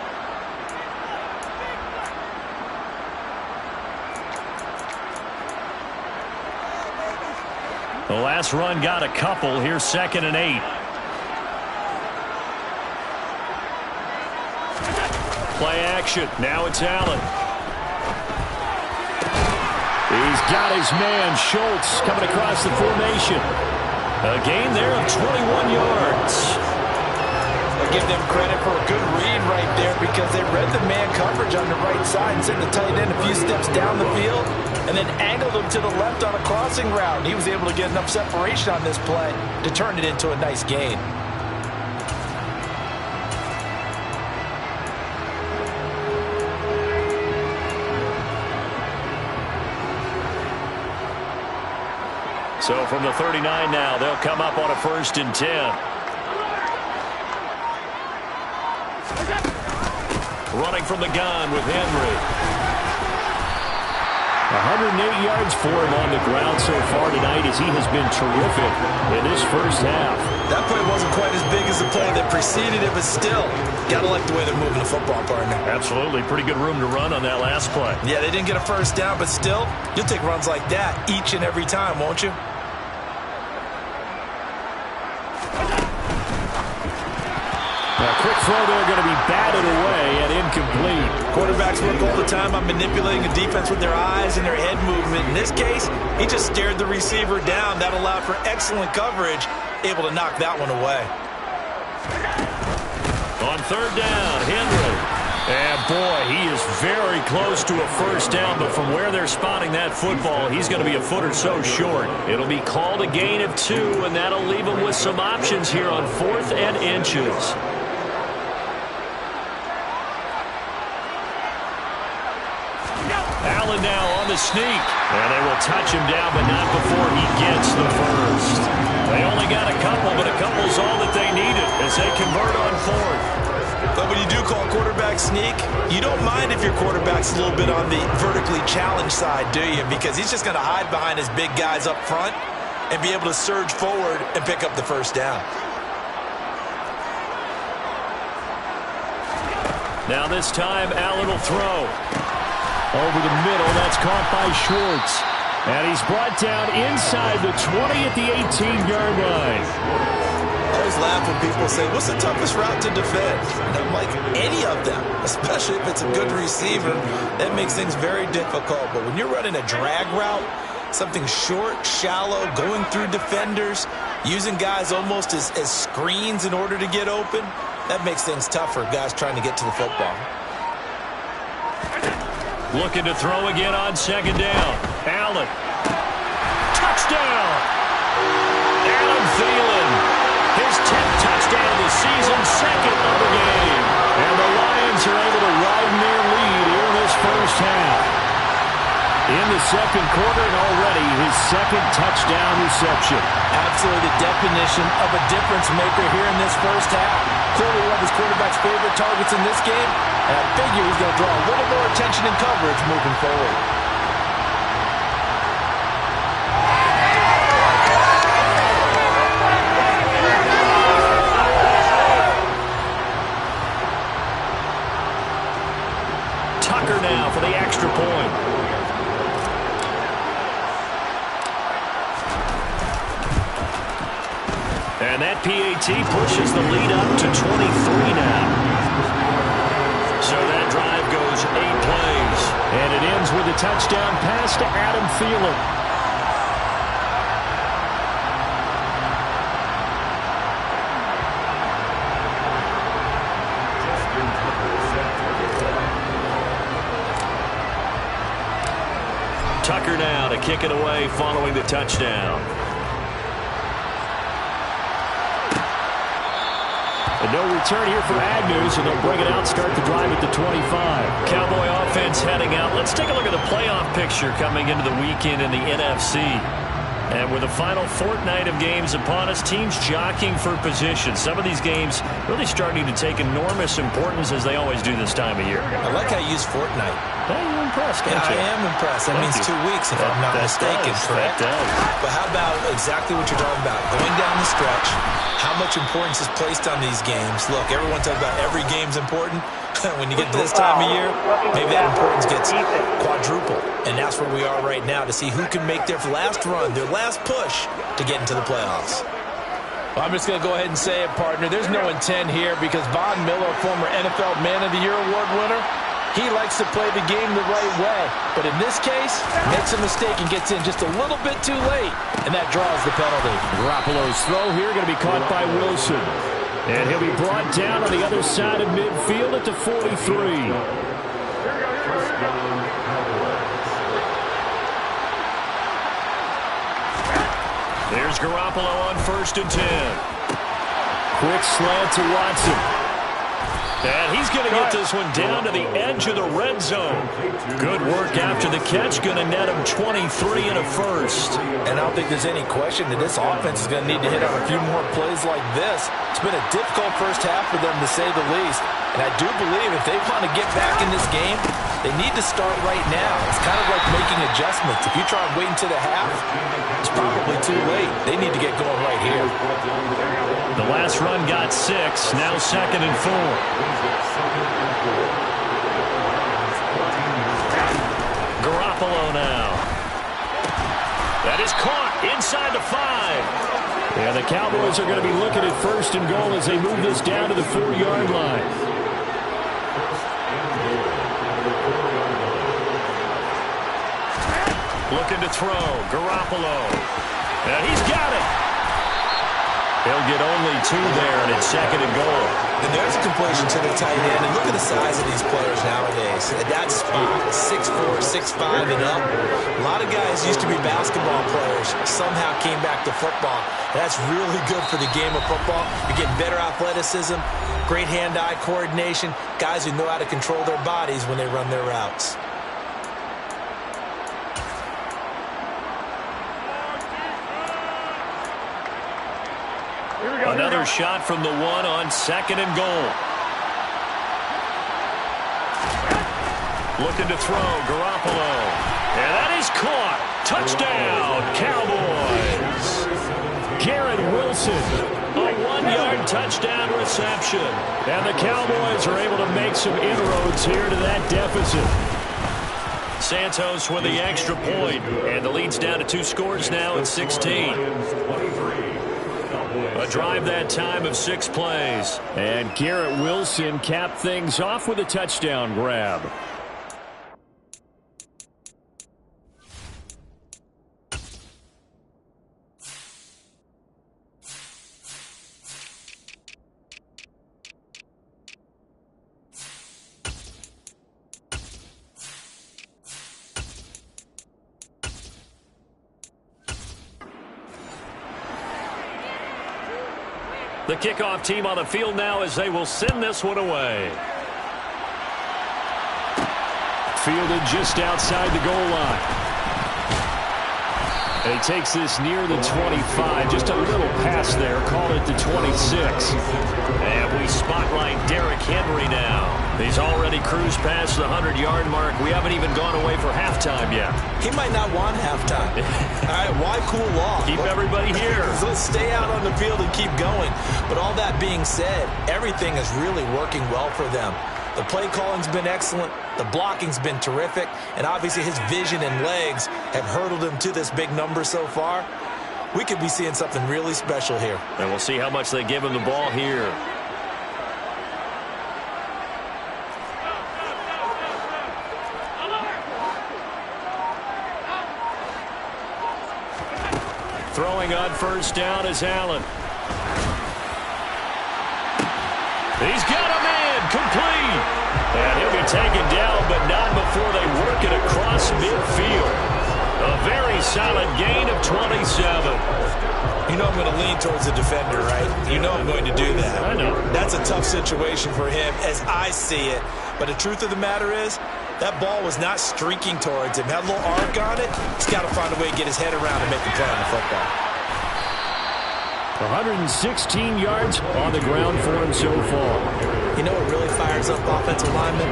Speaker 2: The last run got a couple. Here's 2nd and 8. Play action. Now it's Allen. He's got his man, Schultz, coming across the formation. A gain there of 21 yards.
Speaker 3: I give them credit for a good read right there because they read the man coverage on the right side and sent the tight end a few steps down the field and then angled him to the left on a crossing route. And he was able to get enough separation on this play to turn it into a nice gain.
Speaker 2: So from the 39 now, they'll come up on a 1st and 10. Running from the gun with Henry.
Speaker 4: 108 yards for him on the ground so far tonight as he has been terrific in this first half.
Speaker 3: That play wasn't quite as big as the play that preceded it, but still, gotta like the way they're moving the football, partner.
Speaker 2: Absolutely. Pretty good room to run on that last play.
Speaker 3: Yeah, they didn't get a first down, but still, you'll take runs like that each and every time, won't you?
Speaker 4: Quick throw there, going to be batted away and incomplete.
Speaker 3: Quarterbacks work all the time on manipulating the defense with their eyes and their head movement. In this case, he just stared the receiver down. That allowed for excellent coverage, able to knock that one away.
Speaker 2: On 3rd down, Henry. And boy, he is very close to a first down, but from where they're spotting that football, he's going to be a foot or so short. It'll be called a gain of 2, and that'll leave him with some options here on 4th and inches. Allen now on the sneak. And they will touch him down, but not before he gets the first. They only got a couple, but a couple's all that they needed as they convert on 4th.
Speaker 3: But when you do call quarterback sneak, you don't mind if your quarterback's a little bit on the vertically challenged side, do you? Because he's just going to hide behind his big guys up front and be able to surge forward and pick up the first down.
Speaker 2: Now this time, Allen will throw.
Speaker 4: Over the middle, that's caught by Schwartz. And he's brought down inside the 20 at the 18-yard line.
Speaker 3: I always laugh when people say, what's the toughest route to defend? And I'm like, any of them, especially if it's a good receiver. That makes things very difficult. But when you're running a drag route, something short, shallow, going through defenders, using guys almost as screens in order to get open, that makes things tough for guys trying to get to the football.
Speaker 2: Looking to throw again on 2nd down. Allen. Touchdown! Adam Thielen. His 10th touchdown of the season, 2nd of the game. And the Lions are able to widen their lead here in this first half.
Speaker 4: In the 2nd quarter, and already his 2nd touchdown reception.
Speaker 3: Absolutely the definition of a difference maker here in this first half. Clearly one of his quarterback's favorite targets in this game, and I figure he's going to draw a little more attention and coverage moving forward.
Speaker 2: Tucker now for the extra point. And that PAT pushes the lead up to 23 now. So that drive goes those 8 plays.
Speaker 4: And it ends with a touchdown pass to Adam Thielen.
Speaker 2: Tucker now to kick it away following the touchdown.
Speaker 4: And no return here for Agnew, so they'll bring it out, start the drive at the 25.
Speaker 2: Cowboy offense heading out. Let's take a look at the playoff picture coming into the weekend in the NFC. And with the final fortnight of games upon us, teams jockeying for position. Some of these games really starting to take enormous importance as they always do this time of year.
Speaker 3: I like how you use fortnight.
Speaker 2: Hey, you're impressed,
Speaker 3: Yeah,
Speaker 2: aren't you?
Speaker 3: I am impressed. That means 2 weeks, if I'm not mistaken, correct?
Speaker 2: That does.
Speaker 3: But how about exactly what you're talking about? Going down the stretch, how much importance is placed on these games? Look, everyone talks about every game's important. When you get to this time of year, maybe that importance gets quadrupled. And that's where we are right now to see who can make their last run, their last push to get into the playoffs. Well, I'm just going to go ahead and say it, partner. There's no intent here because Von Miller, former NFL Man of the Year award winner, he likes to play the game the right way. But in this case, makes a mistake and gets in just a little bit too late, and that draws the penalty.
Speaker 4: Garoppolo's throw here going to be caught by Wilson. And he'll be brought down on the other side of midfield at the 43.
Speaker 2: There's Garoppolo on 1st and 10.
Speaker 4: Quick slant to Watson.
Speaker 2: And he's going to get this one down to the edge of the red zone. Good work after the catch. Going to net him 23 and a first.
Speaker 3: And I don't think there's any question that this offense is going to need to hit on a few more plays like this. It's been a difficult first half for them, to say the least. And I do believe if they want to get back in this game, they need to start right now. It's kind of like making adjustments. If you try and wait until the half, it's probably too late. They need to get going right here.
Speaker 2: The last run got 6. Now 2nd and 4. Garoppolo now. That is caught inside the 5.
Speaker 4: Yeah, the Cowboys are going to be looking at 1st and goal as they move this down to the 4-yard line.
Speaker 2: Looking to throw. Garoppolo. And he's got it. He'll get only 2 there, and it's 2nd and goal.
Speaker 3: And there's a completion to the tight end. And look at the size of these players nowadays. At that spot, 6'4", 6'5", and up. A lot of guys used to be basketball players, somehow came back to football. And that's really good for the game of football. You're getting better athleticism, great hand-eye coordination, guys who know how to control their bodies when they run their routes.
Speaker 2: Another shot from the 1 on 2nd and goal. Looking to throw, Garoppolo. And that is caught. Touchdown, Cowboys.
Speaker 4: Garrett Wilson.
Speaker 2: A 1-yard touchdown reception.
Speaker 4: And the Cowboys are able to make some inroads here to that deficit.
Speaker 2: Santos with the extra point. And the lead's down to 2 scores now at 16. A drive that time of 6 plays.
Speaker 4: And Garrett Wilson capped things off with a touchdown grab.
Speaker 2: The kickoff team on the field now as they will send this one away.
Speaker 4: Fielded just outside the goal line. And he takes this near the 25. Just a little pass there. Called it the 26.
Speaker 2: And we spotlight Derrick Henry now. He's already cruised past the 100-yard mark. We haven't even gone away for halftime yet.
Speaker 3: He might not want halftime. All right, why cool off?
Speaker 2: Keep everybody here.
Speaker 3: Let's stay out on the field and keep going. But all that being said, everything is really working well for them. The play calling's been excellent. The blocking's been terrific. And obviously his vision and legs have hurdled him to this big number so far. We could be seeing something really special here.
Speaker 2: And we'll see how much they give him the ball here. Throwing on first down is Allen. He's got him in, complete. And he'll be taken down, but not before they work it across midfield. A very solid gain of 27.
Speaker 3: You know I'm going to lean towards the defender, right? You know I'm going to do that.
Speaker 2: I know.
Speaker 3: That's a tough situation for him as I see it. But the truth of the matter is, that ball was not streaking towards him. Had a little arc on it. He's got to find a way to get his head around and make the play on the football.
Speaker 4: 116 yards on the ground for him so far.
Speaker 3: You know what really fires up offensive linemen?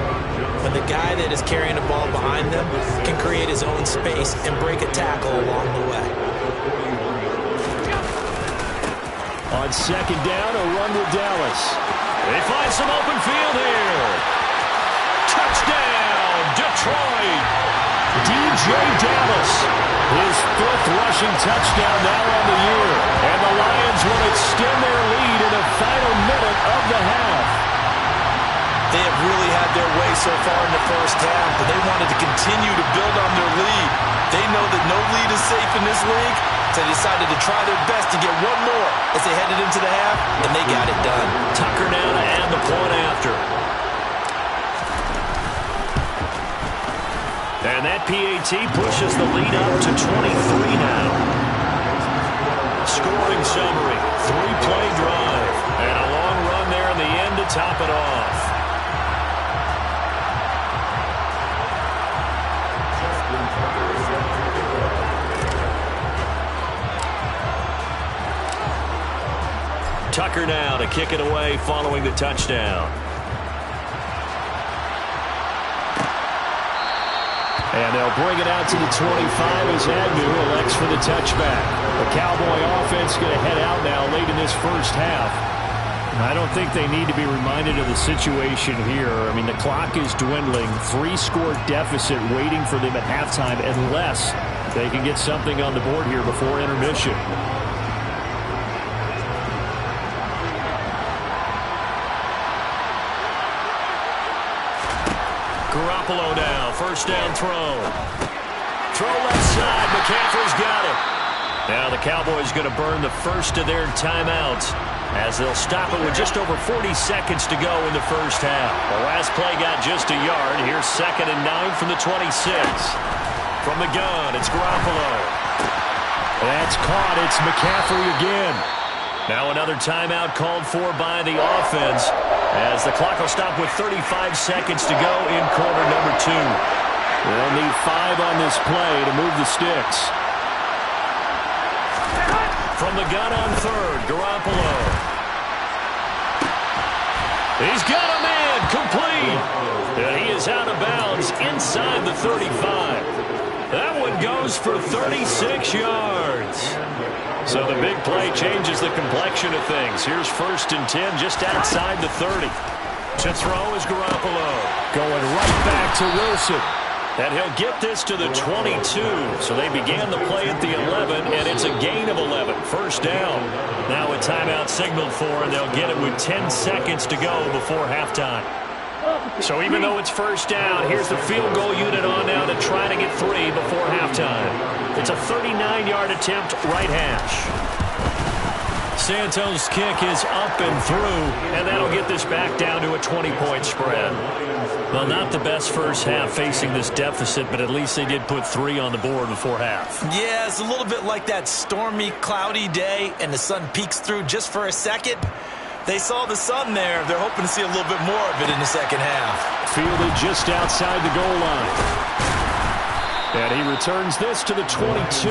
Speaker 3: When the guy that is carrying the ball behind them can create his own space and break a tackle along the way.
Speaker 4: On second down, a run with Dallas.
Speaker 2: They find some open field here. Touchdown, Detroit.
Speaker 4: DJ Dallas, his 5th rushing touchdown now on the year. And the Lions will extend their lead in the final minute of the half.
Speaker 3: They have really had their way so far in the first half, but they wanted to continue to build on their lead. They know that no lead is safe in this league, so they decided to try their best to get one more as they headed into the half, and they got it done.
Speaker 2: Tucker now to add the point after. And that PAT pushes the lead up to 23 now. Scoring summary, 3-play drive, and a long run there in the end to top it off. Tucker now to kick it away following the touchdown.
Speaker 4: And they'll bring it out to the 25 as Agnew elects for the touchback. The Cowboy offense going to head out now late in this first half. I don't think they need to be reminded of the situation here. I mean, the clock is dwindling. 3-score deficit waiting for them at halftime unless they can get something on the board here before intermission.
Speaker 2: Garoppolo now, first down throw. Throw left side, McCaffrey's got it. Now the Cowboys going to burn the first of their timeouts as they'll stop it with just over 40 seconds to go in the first half. The last play got just a yard. Here's 2nd and 9 from the 26. From the gun, it's Garoppolo.
Speaker 4: That's caught. It's McCaffrey again.
Speaker 2: Now another timeout called for by the offense as the clock will stop with 35 seconds to go in quarter number 2.
Speaker 4: They'll need 5 on this play to move the sticks.
Speaker 2: From the gun on 3rd, Garoppolo. He's got him in, complete. And he is out of bounds inside the 35. That one goes for 36 yards. So the big play changes the complexion of things. Here's 1st and 10 just outside the 30. To throw is Garoppolo.
Speaker 4: Going right back to Wilson.
Speaker 2: And he'll get this to the 22. So they began the play at the 11, and it's a gain of 11. First down. Now a timeout signaled for, and they'll get it with 10 seconds to go before halftime. So even though it's first down, here's the field goal unit on now to try to get 3 before halftime. It's a 39-yard attempt, right hash. Santos' kick is up and through, and that'll get this back down to a 20-point spread. Well, not the best first half facing this deficit, but at least they did put 3 on the board before half.
Speaker 3: Yeah, it's a little bit like that stormy, cloudy day, and the sun peeks through just for a second. They saw the sun there. They're hoping to see a little bit more of it in the second half.
Speaker 4: Fielded just outside the goal line. And he returns this to the 22.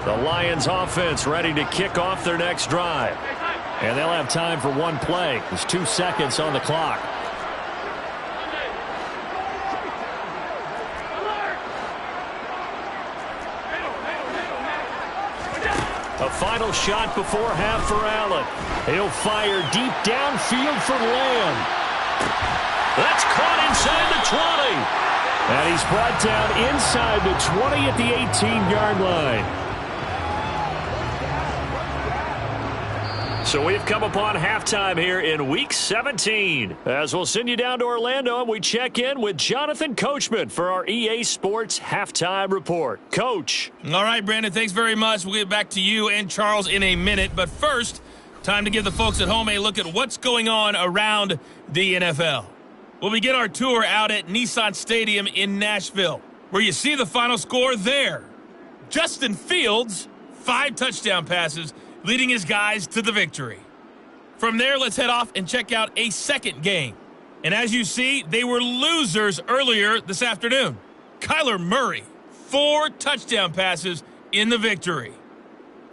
Speaker 2: The Lions offense ready to kick off their next drive.
Speaker 4: And they'll have time for one play. There's 2 seconds on the clock.
Speaker 2: A final shot before half for Allen.
Speaker 4: He'll fire deep downfield for Lamb.
Speaker 2: That's caught inside the 20.
Speaker 4: And he's brought down inside the 20 at the 18-yard line.
Speaker 2: So we've come upon halftime here in Week 17. As we'll send you down to Orlando and we check in with Jonathan Coachman for our EA Sports Halftime Report. Coach.
Speaker 5: All right, Brandon, thanks very much. We'll get back to you and Charles in a minute. But first, time to give the folks at home a look at what's going on around the NFL. We'll begin our tour out at Nissan Stadium in Nashville, where you see the final score there. Justin Fields, 5 touchdown passes, leading his guys to the victory. From there, let's head off and check out a second game. And as you see, they were losers earlier this afternoon. Kyler Murray, 4 touchdown passes in the victory.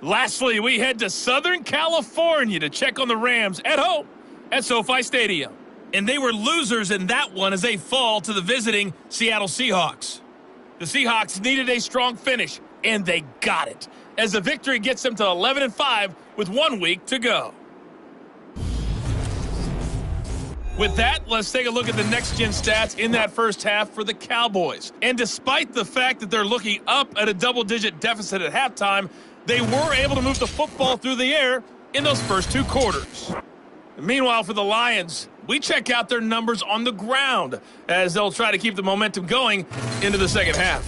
Speaker 5: Lastly, we head to Southern California to check on the Rams at home at SoFi Stadium. And they were losers in that one as they fall to the visiting Seattle Seahawks. The Seahawks needed a strong finish, and they got it, as the victory gets them to 11-5 with 1 week to go. With that, let's take a look at the next-gen stats in that first half for the Cowboys. And despite the fact that they're looking up at a double-digit deficit at halftime, they were able to move the football through the air in those first 2 quarters. Meanwhile, for the Lions, we check out their numbers on the ground as they'll try to keep the momentum going into the second half.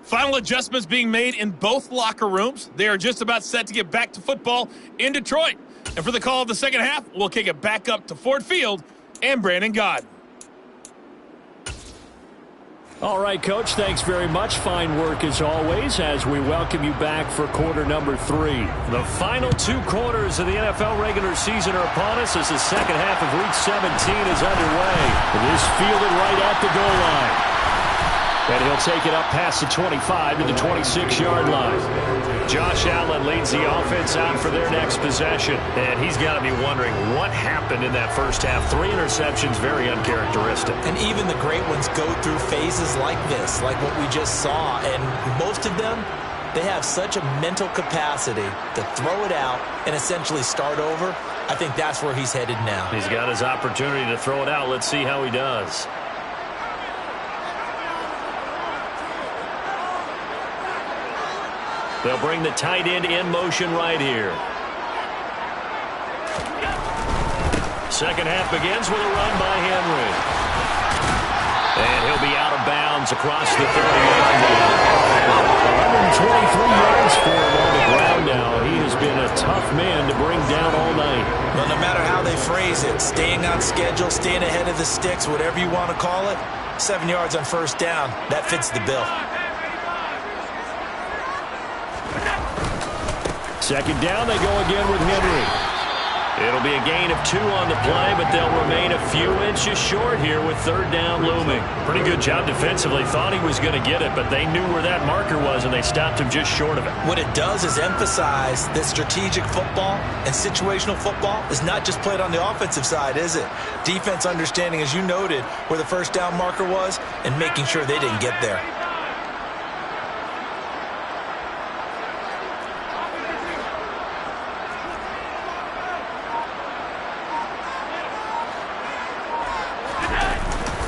Speaker 5: Final adjustments being made in both locker rooms. They are just about set to get back to football in Detroit. And for the call of the second half, we'll kick it back up to Ford Field and Brandon Gaudin.
Speaker 4: All right, Coach, thanks very much. Fine work as always as we welcome you back for quarter number 3.
Speaker 2: The final 2 quarters of the NFL regular season are upon us as the second half of Week 17 is underway.
Speaker 4: It is fielded right at the goal line.
Speaker 2: And he'll take it up past the 25 to the 26-yard line. Josh Allen leads the offense out for their next possession. And he's got to be wondering what happened in that first half. 3 interceptions, very uncharacteristic.
Speaker 3: And even the great ones go through phases like this, like what we just saw. And most of them, they have such a mental capacity to throw it out and essentially start over. I think that's where he's headed now.
Speaker 2: He's got his opportunity to throw it out. Let's see how he does. They'll bring the tight end in motion right here. Second half begins with a run by Henry. And he'll be out of bounds across the 30-yard line.
Speaker 4: 123 yards for him on the ground now. He has been a tough man to bring down all night.
Speaker 3: Well, no matter how they phrase it, staying on schedule, staying ahead of the sticks, whatever you want to call it, 7 yards on first down, that fits the bill.
Speaker 4: Second down, they go again with Henry.
Speaker 2: It'll be a gain of 2 on the play, but they'll remain a few inches short here with third down looming. Pretty good job defensively. Thought he was going to get it, but they knew where that marker was, and they stopped him just short of it.
Speaker 3: What it does is emphasize that strategic football and situational football is not just played on the offensive side, is it? Defense understanding, as you noted, where the first down marker was and making sure they didn't get there.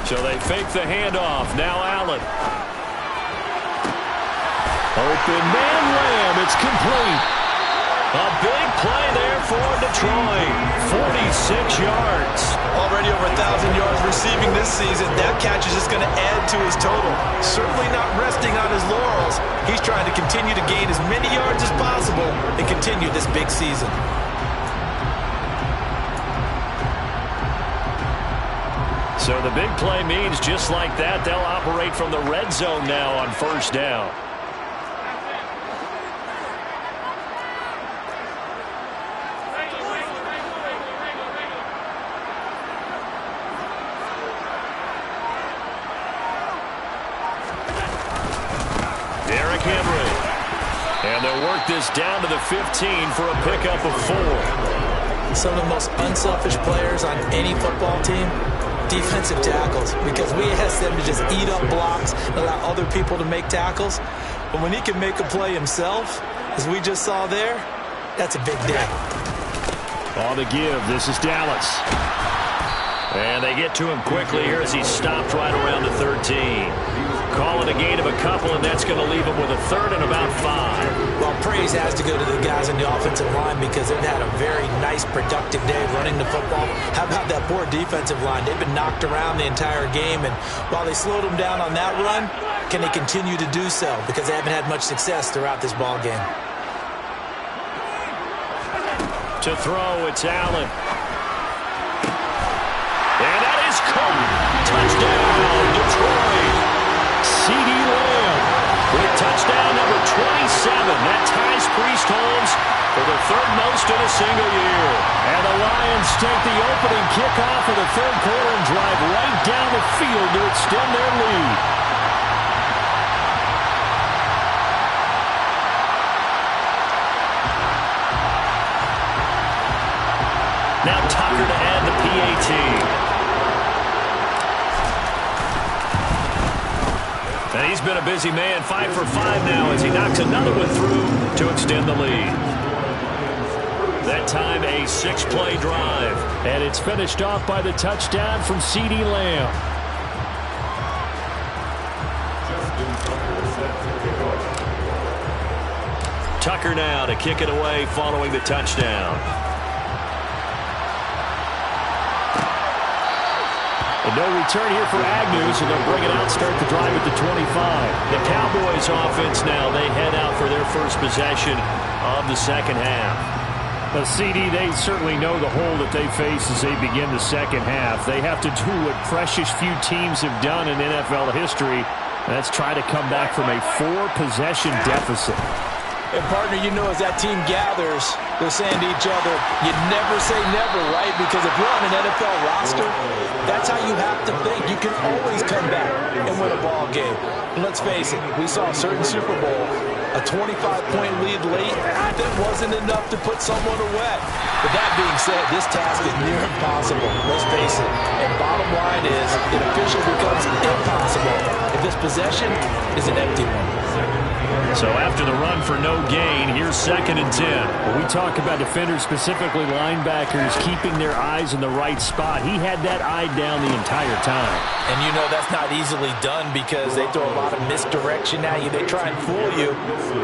Speaker 2: So they fake the handoff. Now Allen.
Speaker 4: Open man Lamb. It's complete.
Speaker 2: A big play there for Detroit. 46 yards.
Speaker 3: Already over 1,000 yards receiving this season. That catch is just going to add to his total. Certainly not resting on his laurels. He's trying to continue to gain as many yards as possible and continue this big season.
Speaker 2: So the big play means just like that, they'll operate from the red zone now on first down. Derrick Henry. And they'll work this down to the 15 for a pickup of 4.
Speaker 3: Some of the most unselfish players on any football team, defensive tackles, because we ask them to just eat up blocks and allow other people to make tackles. But when he can make a play himself, as we just saw there, that's a big day.
Speaker 4: On the give, this is Dallas.
Speaker 2: And they get to him quickly here as he's stopped right around the 13. Call it a gain of a couple, and that's going to leave him with a third and about 5.
Speaker 3: Well, praise has to go to the guys on the offensive line because they've had a very nice, productive day running the football. How about that poor defensive line? They've been knocked around the entire game, and while they slowed them down on that run, can they continue to do so? Because they haven't had much success throughout this ball game.
Speaker 2: To throw, it's Allen. And that is caught. Touchdown, Detroit. C.D. Lamb with touchdown number 27. That ties Priest Holmes for the third most in a single year.
Speaker 4: And the Lions take the opening kickoff of the third quarter and drive right down the field to extend their lead.
Speaker 2: Now Tucker to add the PAT. And he's been a busy man, 5 for 5 now as he knocks another one through to extend the lead. That time a 6-play drive.
Speaker 4: And it's finished off by the touchdown from C.D. Lamb.
Speaker 2: Tucker now to kick it away following the touchdown.
Speaker 4: And no return here for Agnew, so they'll bring it out, start the drive at the 25.
Speaker 2: The Cowboys offense now, they head out for their first possession of the second half.
Speaker 4: The CD, they certainly know the hole that they face as they begin the second half. They have to do what precious few teams have done in NFL history. That's try to come back from a 4-possession deficit.
Speaker 3: And, partner, you know as that team gathers, they're saying to each other, you never say never, right? Because if you're on an NFL roster, that's how you have to think. You can always come back and win a ball game. And let's face it, we saw a certain Super Bowl, a 25-point lead late, that wasn't enough to put someone away. But that being said, this task is near impossible. Let's face it. And bottom line is, it officially becomes impossible if this possession is an empty one.
Speaker 2: So after the run for no gain, here's 2nd and 10.
Speaker 4: When we talk about defenders, specifically linebackers, keeping their eyes in the right spot, he had that eye down the entire time.
Speaker 3: And you know that's not easily done because they throw a lot of misdirection at you. They try and fool you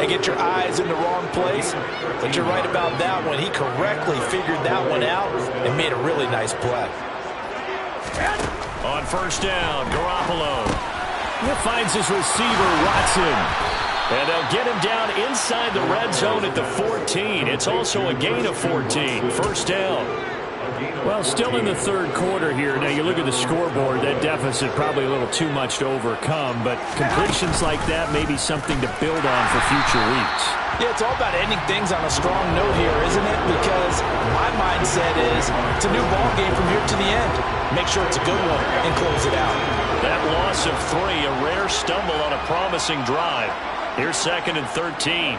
Speaker 3: and get your eyes in the wrong place. But you're right about that one. He correctly figured that one out and made a really nice play.
Speaker 2: On first down, Garoppolo.
Speaker 4: He finds his receiver, Watson.
Speaker 2: And they'll get him down inside the red zone at the 14. It's also a gain of 14. First down.
Speaker 4: Well, still in the third quarter here. Now, you look at the scoreboard, that deficit probably a little too much to overcome, but completions like that may be something to build on for future weeks.
Speaker 3: Yeah, it's all about ending things on a strong note here, isn't it? Because my mindset is it's a new ball game from here to the end. Make sure it's a good one and close it out.
Speaker 2: That loss of 3, a rare stumble on a promising drive. Here's 2nd and 13.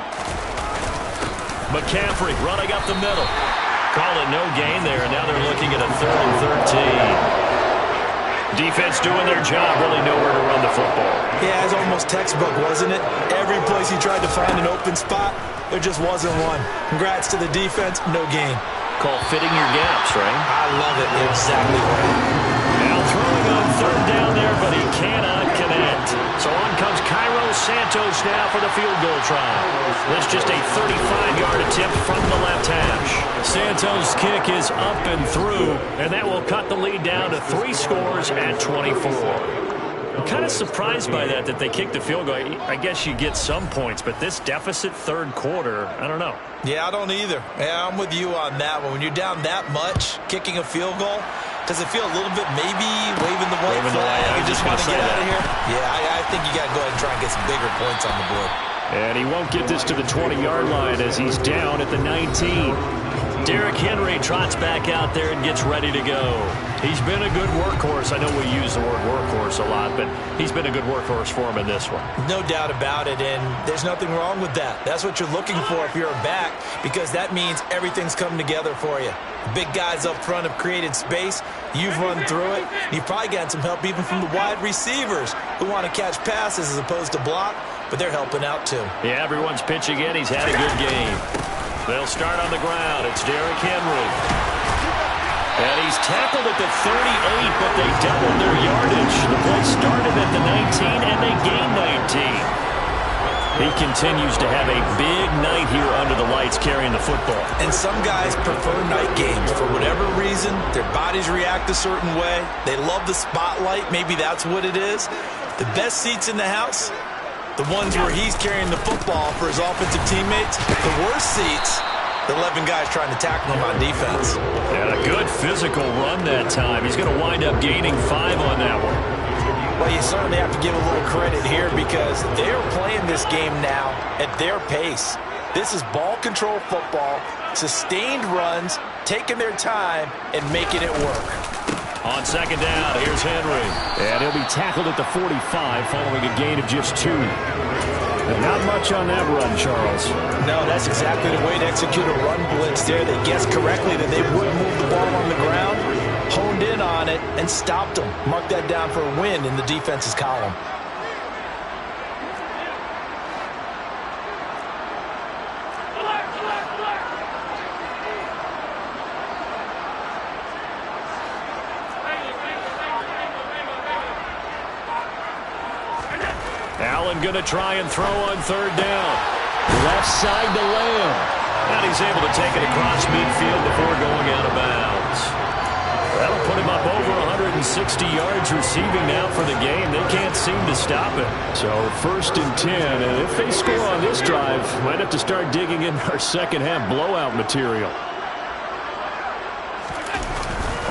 Speaker 2: McCaffrey running up the middle. Call it no gain there, and now they're looking at a 3rd and 13. Defense doing their job, really nowhere to run the football.
Speaker 3: Yeah, it's almost textbook, wasn't it? Every place he tried to find an open spot, there just wasn't one. Congrats to the defense, no gain.
Speaker 2: Called fitting your gaps, right?
Speaker 3: I love it. Exactly right.
Speaker 2: Now throwing on 3rd down there, but he cannot connect. So on comes Cairo Santos now for the field goal try. That's just a 35-yard attempt from the left hash. Santos' kick is up and through, and that will cut the lead down to 3 scores at 24. I'm kind of surprised by that they kicked the field goal. I guess you get some points, but this deficit third quarter, I don't know.
Speaker 3: Yeah, I don't either. Yeah, I'm with you on that one. When you're down that much, kicking a field goal, does it feel a little bit maybe waving the white flag? You just want to get out of here? Yeah, I think you got to go ahead and try and get some bigger points on the board.
Speaker 4: And he won't get this to the 20-yard line as he's down at the 19.
Speaker 2: Derrick Henry trots back out there and gets ready to go. He's been a good workhorse. I know we use the word workhorse a lot, but he's been a good workhorse for him in this one.
Speaker 3: No doubt about it, and there's nothing wrong with that. That's what you're looking for if you're a back, because that means everything's coming together for you. The big guys up front have created space. You've run through it. You've probably gotten some help even from the wide receivers who want to catch passes as opposed to block, but they're helping out too.
Speaker 2: Yeah, everyone's pitching in. He's had a good game. They'll start on the ground. It's Derrick Henry. And he's tackled at the 38, but they doubled their yardage. The play started at the 19, and they gained 19. He continues to have a big night here under the lights carrying the football.
Speaker 3: And some guys prefer night games. For whatever reason, their bodies react a certain way. They love the spotlight. Maybe that's what it is. The best seats in the house, the ones where he's carrying the football for his offensive teammates. The worst seats, the 11 guys trying to tackle him on defense.
Speaker 2: And a good physical run that time. He's going to wind up gaining 5 on that one.
Speaker 3: Well, you certainly have to give a little credit here because they're playing this game now at their pace. This is ball control football, sustained runs, taking their time, and making it work.
Speaker 2: On second down, here's Henry.
Speaker 4: And he'll be tackled at the 45 following a gain of just 2. But not much on that run, Charles.
Speaker 3: No, that's exactly the way to execute a run blitz there. They guessed correctly that they would move the ball on the ground, honed in on it, and stopped them. Mark that down for a win in the defense's column.
Speaker 2: Allen going to try and throw on third down. Left side to Lamb. And he's able to take it across midfield before going out of bounds. That'll put him up over 160 yards receiving now for the game. They can't seem to stop it.
Speaker 4: So 1st and 10, and if they score on this drive, might have to start digging in our second half blowout material.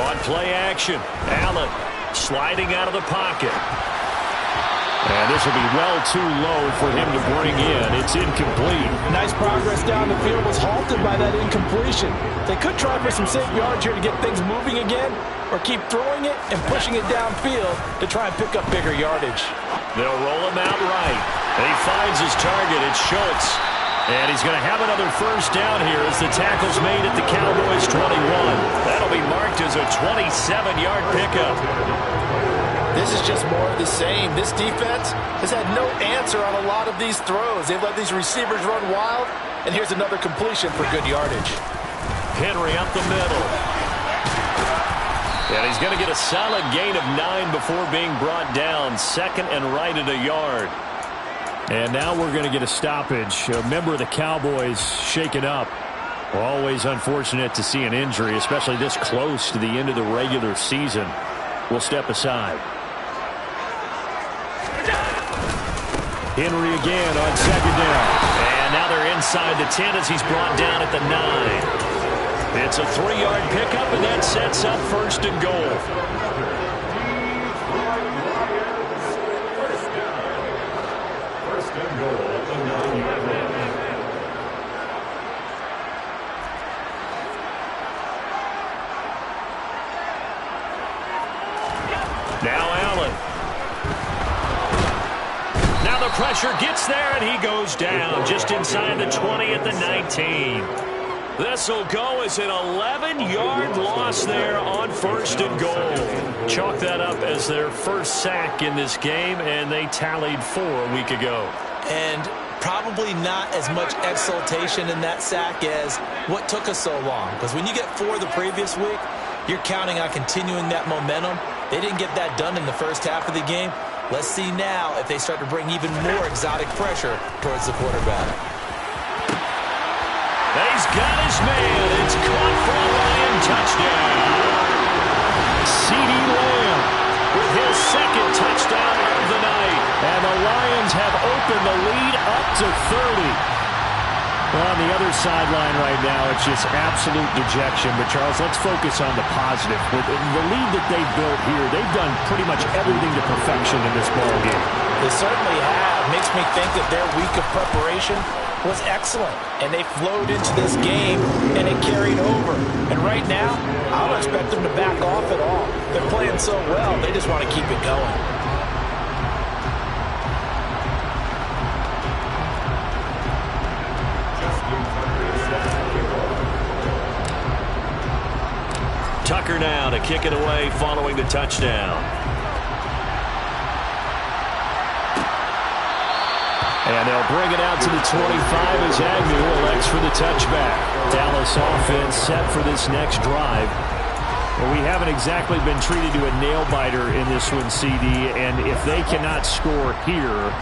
Speaker 2: On play action, Allen sliding out of the pocket.
Speaker 4: And this will be well too low for him to bring in. It's incomplete.
Speaker 3: Nice progress down the field was halted by that incompletion. They could try for some safe yards here to get things moving again, or keep throwing it and pushing it downfield to try and pick up bigger yardage.
Speaker 2: They'll roll him out right. And he finds his target. It's Schultz. And he's going to have another first down here as the tackle's made at the Cowboys' 21. That'll be marked as a 27-yard pickup.
Speaker 3: This is just more of the same. This defense has had no answer on a lot of these throws. They've let these receivers run wild, and here's another completion for good yardage.
Speaker 2: Henry up the middle. And he's going to get a solid gain of 9 before being brought down. 2nd and right at a yard.
Speaker 4: And now we're going to get a stoppage. A member of the Cowboys shaken up. Always unfortunate to see an injury, especially this close to the end of the regular season. We'll step aside. Henry again on second down.
Speaker 2: And now they're inside the 10 as he's brought down at the 9. It's a 3-yard pickup, and that sets up 1st and goal. Now Allen. Now the pressure gets there, and he goes down just inside the 20 at the 19. This will go as an 11-yard loss there on 1st and goal. Chalk that up as their first sack in this game, and they tallied 4 a week ago.
Speaker 3: And probably not as much exultation in that sack as what took us so long. Because when you get 4 the previous week, you're counting on continuing that momentum. They didn't get that done in the first half of the game. Let's see now if they start to bring even more exotic pressure towards the quarterback.
Speaker 2: He's got his man. It's caught for a Lion touchdown.
Speaker 4: CeeDee Lamb
Speaker 2: with his 2nd touchdown of the night.
Speaker 4: And the Lions have opened the lead up to 30. On the other sideline right now, it's just absolute dejection. But, Charles, let's focus on the positive. With the lead that they built here, they've done pretty much everything to perfection in this ballgame.
Speaker 3: They certainly have. Makes me think that their week of preparation was excellent. And they flowed into this game, and it carried over. And right now, I don't expect them to back off at all. They're playing so well, they just want to keep it going.
Speaker 2: Tucker now to kick it away following the touchdown.
Speaker 4: And they'll bring it out to the 25 as Agnew elects for the touchback. Dallas offense set for this next drive. We haven't exactly been treated to a nail-biter in this one, CD, and if they cannot score here,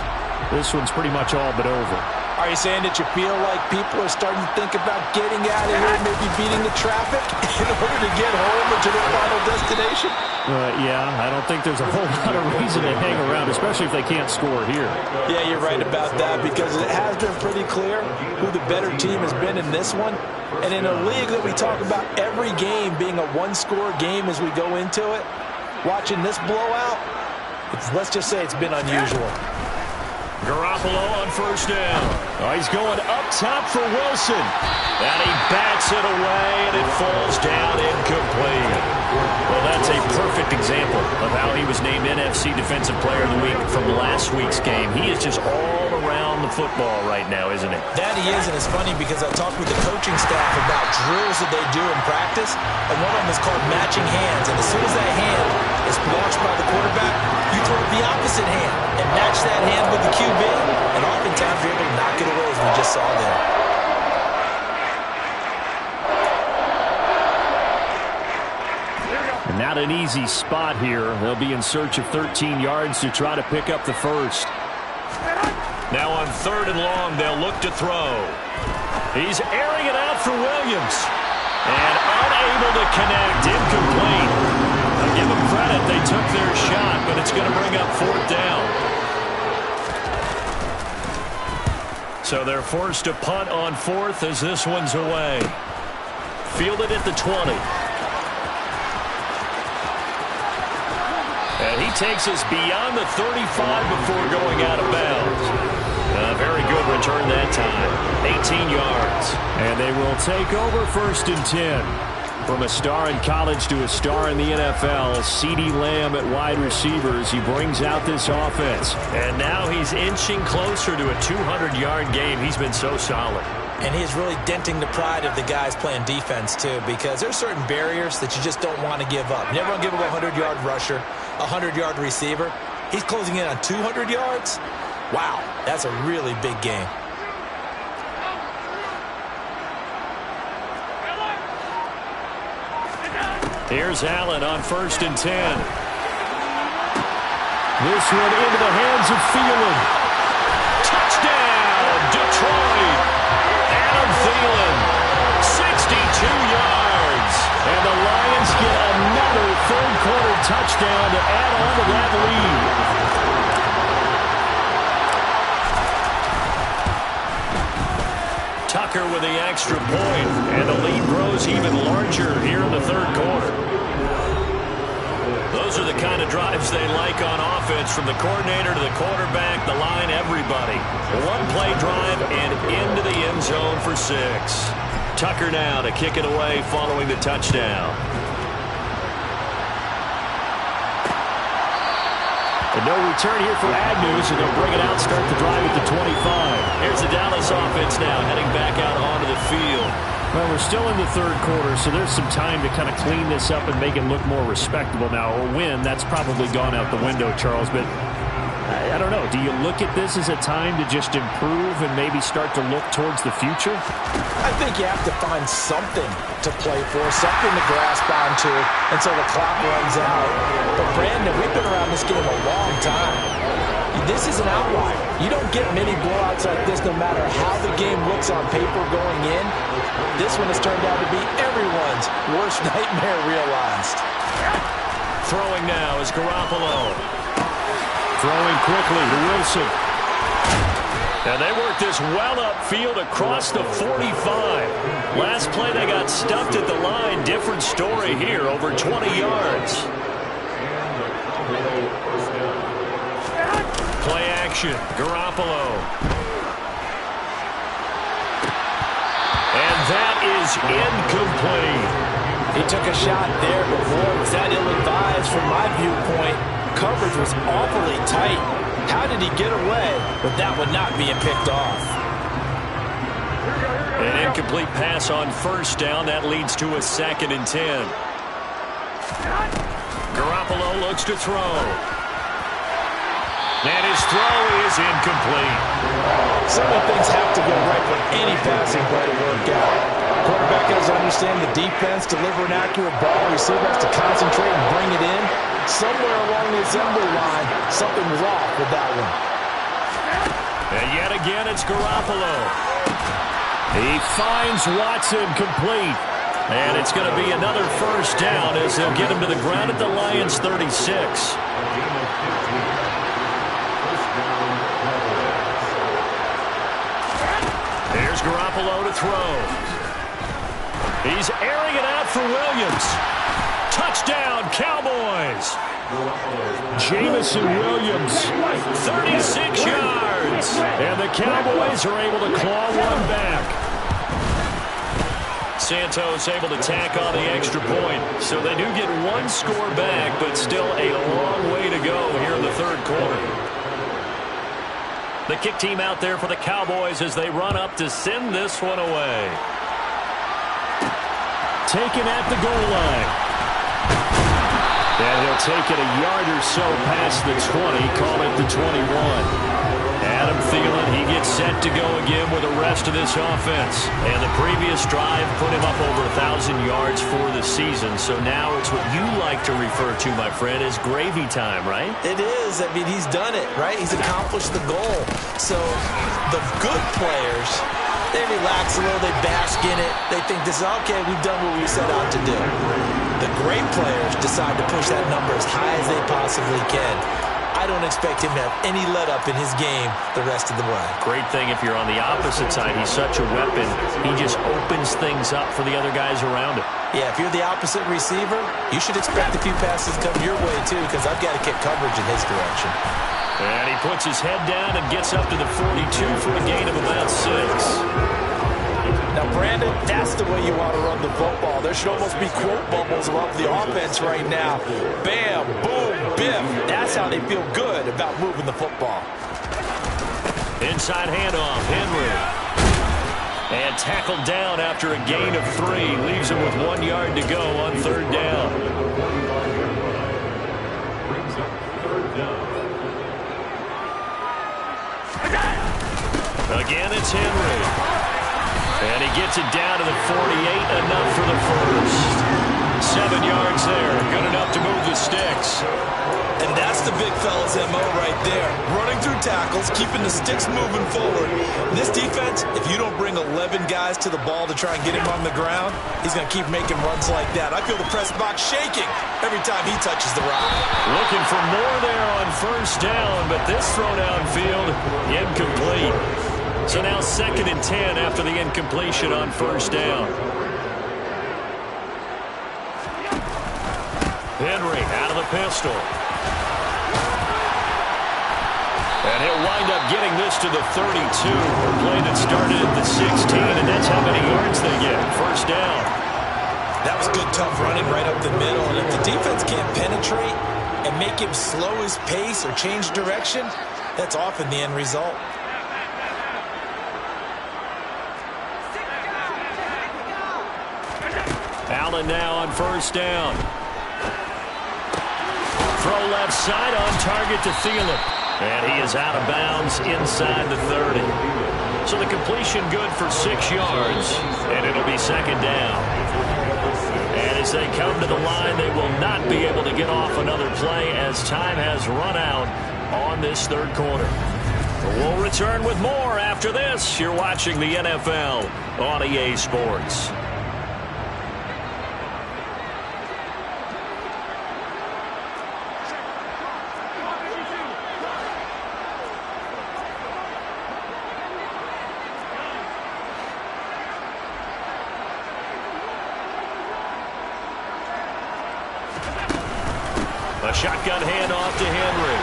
Speaker 4: this one's pretty much all but over.
Speaker 3: Are you saying that you feel like people are starting to think about getting out of here, maybe beating the traffic in order to get home or to their final destination?
Speaker 4: Yeah, I don't think there's a whole lot of reason to hang around, especially if they can't score here.
Speaker 3: Yeah, you're right about that because it has been pretty clear who the better team has been in this one. And in a league that we talk about every game being a one-score game as we go into it, watching this blowout, let's just say it's been unusual.
Speaker 2: Garoppolo on first down. Oh, he's going up top for Wilson. And he bats it away, and it falls down incomplete. Well, that's a perfect example of how he was named NFC Defensive Player of the Week from last week's game. He is just all around the football right now, isn't he?
Speaker 3: That he is, and it's funny because I talked with the coaching staff about drills that they do in practice, and one of them is called matching hands. And as soon as that hand is blocked by the quarterback, you throw the opposite hand and match that hand with the QB, and oftentimes you're able to knock it away as we just saw there.
Speaker 4: And not an easy spot here. They'll be in search of 13 yards to try to pick up the first.
Speaker 2: Now on 3rd and long, they'll look to throw. He's airing it out for Williams. And unable to connect, incomplete. I'll give them credit, they took their shot, but it's going to bring up 4th down. So they're forced to punt on 4th as this one's away. Fielded at the 20. And he takes us beyond the 35 before going out of bounds. A very good return that time. 18 yards.
Speaker 4: And they will take over 1st and 10. From a star in college to a star in the NFL, CeeDee Lamb at wide receivers. He brings out this offense.
Speaker 2: And now he's inching closer to a 200-yard game. He's been so solid.
Speaker 3: And he's really denting the pride of the guys playing defense, too, because there's certain barriers that you just don't want to give up. You never want to give up a 100-yard rusher, a 100-yard receiver. He's closing in on 200 yards. Wow, that's a really big game.
Speaker 2: Here's Allen on 1st and 10.
Speaker 4: This one into the hands of Thielen.
Speaker 2: Touchdown, Detroit. Adam Thielen, 62 yards.
Speaker 4: And the Lions get another third-quarter touchdown to add on to that lead.
Speaker 2: Tucker with the extra point, and the lead grows even larger here in the 3rd quarter. Those are the kind of drives they like on offense, from the coordinator to the quarterback, the line, everybody. One-play drive and into the end zone for 6. Tucker now to kick it away following the touchdown.
Speaker 4: And no return here for Agnew, so they'll bring it out, start the drive at the 25.
Speaker 2: Here's the Dallas offense now, heading back out onto the field.
Speaker 4: Well, we're still in the 3rd quarter, so there's some time to kind of clean this up and make it look more respectable now. A win, that's probably gone out the window, Charles, but I don't know. Do you look at this as a time to just improve and maybe start to look towards the future?
Speaker 3: I think you have to find something to play for, something to grasp onto until the clock runs out. But, Brandon, we've been around this game a long time. This is an outlier. You don't get many blowouts like this no matter how the game looks on paper going in. This one has turned out to be everyone's worst nightmare realized.
Speaker 2: Throwing now is Garoppolo.
Speaker 4: Throwing quickly to Wilson.
Speaker 2: And they work this well upfield across the 45. Last play they got stuffed at the line. Different story here, over 20 yards. Play action, Garoppolo. And that is incomplete.
Speaker 3: He took a shot there, but boy, was that ill-advised from my viewpoint. Coverage was awfully tight. How did he get away with that one not being picked off?
Speaker 2: An incomplete pass on 1st down. That leads to a 2nd and 10. Garoppolo looks to throw. And his throw is incomplete.
Speaker 3: Some of things have to go right for any passing play to work out. Quarterback has to understand the defense, deliver an accurate ball. Receiver has to concentrate and bring it in. Somewhere along the assembly line, something was off with that one.
Speaker 2: And yet again, it's Garoppolo. He finds Watson complete. And it's going to be another first down as they'll get him to the ground at the Lions' 36. Here's Garoppolo to throw. He's airing it out for Williams. Touchdown, Cowboys.
Speaker 4: Jamison Williams,
Speaker 2: 36 yards. And the Cowboys are able to claw one back. Santos able to tack on the extra point. So they do get one score back, but still a long way to go here in the third quarter. The kick team out there for the Cowboys as they run up to send this one away.
Speaker 4: taken at the goal line. And he'll take it a yard or so past the 20, call it the 21. Adam Thielen, he gets set to go again with the rest of this offense. And the previous drive put him up over 1,000 yards for the season. So now it's what you like to refer to, my friend, as gravy time, right?
Speaker 3: It is. I mean, he's done it, right? He's accomplished the goal. So the good players, they relax a little, they bask in it. They think this is okay, we've done what we set out to do. The great players decide to push that number as high as they possibly can. I don't expect him to have any let-up in his game the rest of the way.
Speaker 2: Great thing if you're on the opposite side. He's such a weapon. He just opens things up for the other guys around him.
Speaker 3: Yeah, if you're the opposite receiver, you should expect a few passes come your way, too, because I've got to kick coverage in his direction.
Speaker 2: And he puts his head down and gets up to the 42 for a gain of about 6.
Speaker 3: Now, Brandon, that's the way you want to run the football. There should almost be quote bubbles above the offense right now. Bam, boom, biff. That's how they feel good about moving the football.
Speaker 2: Inside handoff, Henry. And tackled down after a gain of 3. Leaves him with 1 yard to go on third down. Again, it's Henry. And he gets it down to the 48, enough for the first. 7 yards there, good enough to move the sticks.
Speaker 3: And that's the big fella's MO right there. Running through tackles, keeping the sticks moving forward. This defense, if you don't bring 11 guys to the ball to try and get him on the ground, he's going to keep making runs like that. I feel the press box shaking every time he touches the rock.
Speaker 2: Looking for more there on first down, but this throw downfield, incomplete. So now 2nd and 10 after the incompletion on first down. Henry out of the pistol. And he'll wind up getting this to the 32. A play that started at the 16, and that's how many yards they get. First down.
Speaker 3: That was good, tough running right up the middle. And if the defense can't penetrate and make him slow his pace or change direction, that's often the end result.
Speaker 2: Allen now on first down. Throw left side on target to Thielen. And he is out of bounds inside the 30. So the completion good for 6 yards. And it'll be 2nd down. And as they come to the line, they will not be able to get off another play as time has run out on this third quarter. We'll return with more after this. You're watching the NFL on EA Sports. A shotgun handoff to Henry.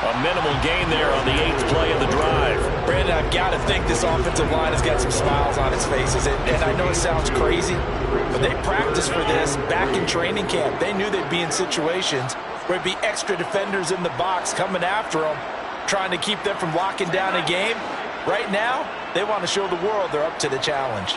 Speaker 2: A minimal gain there on the 8th play of the drive.
Speaker 3: Brandon, I've got to think this offensive line has got some smiles on its faces. And I know it sounds crazy, but they practiced for this back in training camp. They knew they'd be in situations where there'd be extra defenders in the box coming after them, trying to keep them from locking down a game. Right now, they want to show the world they're up to the challenge.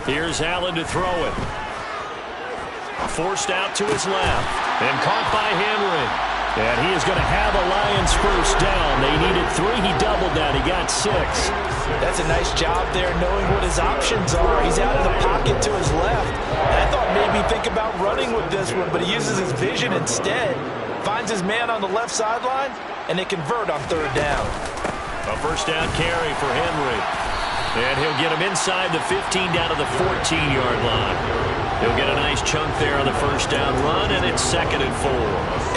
Speaker 2: Here's Allen to throw it. Forced out to his left. And caught by Henry.
Speaker 4: And he is going to have a Lions first down. They needed 3. He doubled that. He got 6.
Speaker 3: That's a nice job there knowing what his options are. He's out of the pocket to his left. And I thought maybe think about running with this one, but he uses his vision instead. Finds his man on the left sideline, and they convert on 3rd down.
Speaker 2: A first down carry for Henry. And he'll get him inside the 15 down to the 14-yard line. He'll get a nice chunk there on the first down run, and it's 2nd and 4.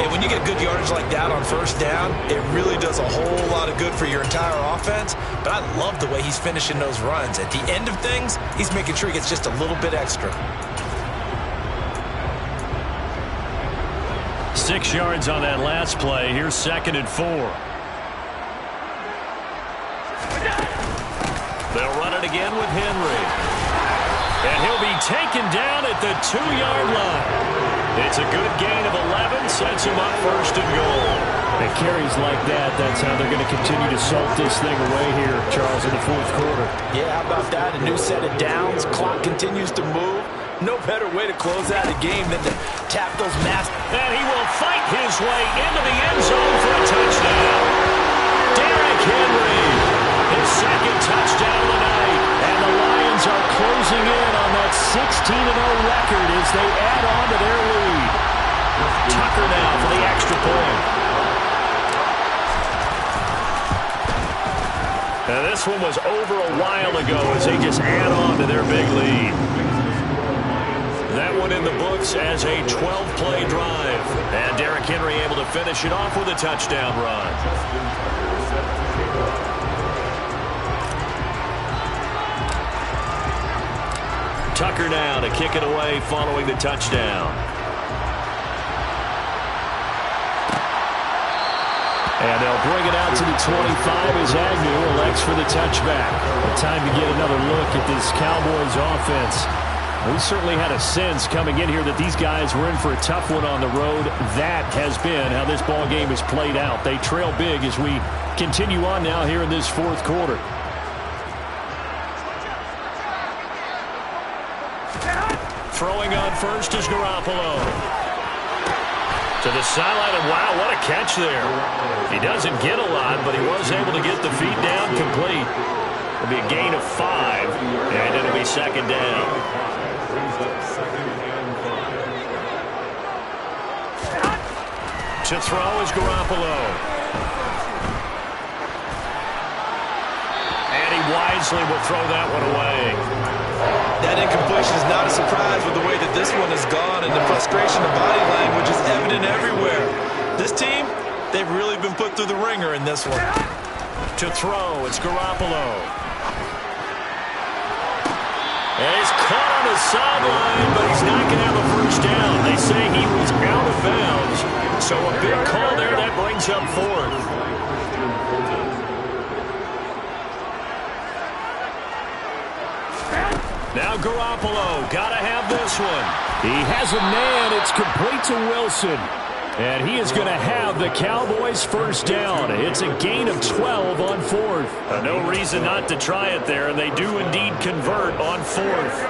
Speaker 3: Hey, when you get good yardage like that on first down, it really does a whole lot of good for your entire offense. But I love the way he's finishing those runs. At the end of things, he's making sure he gets just a little bit extra.
Speaker 2: 6 yards on that last play. Here's 2nd and 4. They'll run it again with Henry. And he'll be taken down at the 2-yard line. It's a good gain of 11, sets him up 1st and goal.
Speaker 4: And carries like that, that's how they're going to continue to salt this thing away here, Charles, in the 4th quarter.
Speaker 3: Yeah, how about that? A new set of downs. Clock continues to move. No better way to close out a game than to tap those masks.
Speaker 2: And he will fight his way into the end zone for a touchdown. Derrick Henry, his 2nd touchdown of the night. And the Lions are closing in on that 16-0 record as they add on to their lead. Tucker now for the extra point. Now this one was over a while ago as they just add on to their big lead. That one in the books as a 12-play drive. And Derrick Henry able to finish it off with a touchdown run. Tucker now to kick it away following the touchdown. And they'll bring it out to the 25 as Agnew elects for the touchback. Time to get another look at this Cowboys offense. We certainly had a sense coming in here that these guys were in for a tough one on the road. That has been how this ball game has played out. They trail big as we continue on now here in this 4th quarter. Throwing on first is Garoppolo. To the sideline, and wow, what a catch there. He doesn't get a lot, but he was able to get the feet down complete. It'll be a gain of 5, and it'll be 2nd down. To throw is Garoppolo. And he wisely will throw that one away.
Speaker 3: That incompletion is not a surprise with the way that this one has gone, and the frustration of body language is evident everywhere. This team, they've really been put through the ringer in this one.
Speaker 2: To throw, it's Garoppolo. And he's caught on the sideline, but he's not going to have a first down. They say he was out of bounds. So a big call there, that brings up 4th. Now Garoppolo, got to have this one.
Speaker 4: He has a man. It's complete to Wilson. And he is going to have the Cowboys first down. It's a gain of 12 on 4th.
Speaker 2: No reason not to try it there, and they do indeed convert on 4th.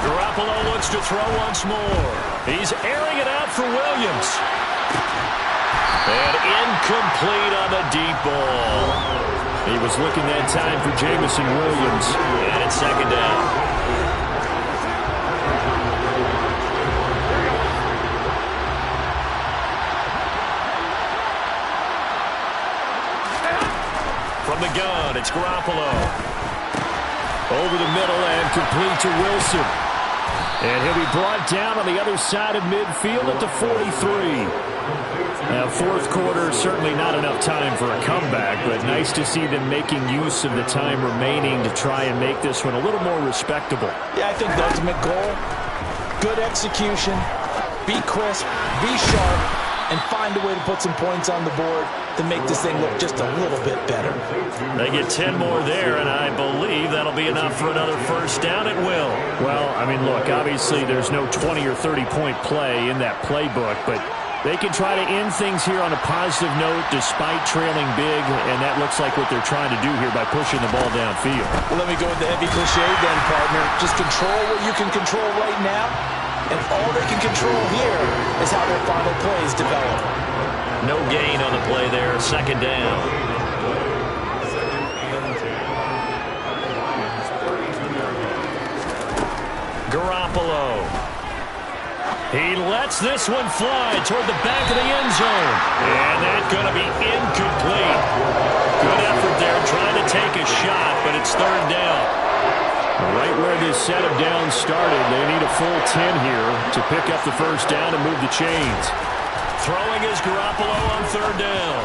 Speaker 2: Garoppolo looks to throw once more. He's airing it out for Williams. And incomplete on the deep ball.
Speaker 4: He was looking that time for Jamison Williams.
Speaker 2: And it's 2nd down. From the gun, it's Garoppolo.
Speaker 4: Over the middle and complete to Wilson. And he'll be brought down on the other side of midfield at the 43. Now, 4th quarter, certainly not enough time for a comeback, but nice to see them making use of the time remaining to try and make this one a little more respectable.
Speaker 3: Yeah, I think the ultimate goal, good execution, be crisp, be sharp, and find a way to put some points on the board to make this thing look just a little bit better.
Speaker 2: They get 10 more there, and I believe that'll be enough for another first down at will.
Speaker 4: Well, I mean, look, obviously there's no 20 or 30-point play in that playbook, but They can try to end things here on a positive note despite trailing big, and that looks like what they're trying to do here by pushing the ball downfield.
Speaker 3: Well, let me go with the heavy cliche then, partner. Just control what you can control right now, and all they can control here is how their final plays develop.
Speaker 2: No gain on the play there, second down. Garoppolo. He lets this one fly toward the back of the end zone. And that's going to be incomplete. Good effort there trying to take a shot, but it's third down.
Speaker 4: Right where this set of downs started, they need a full 10 here to pick up the first down and move the chains.
Speaker 2: Throwing is Garoppolo on third down.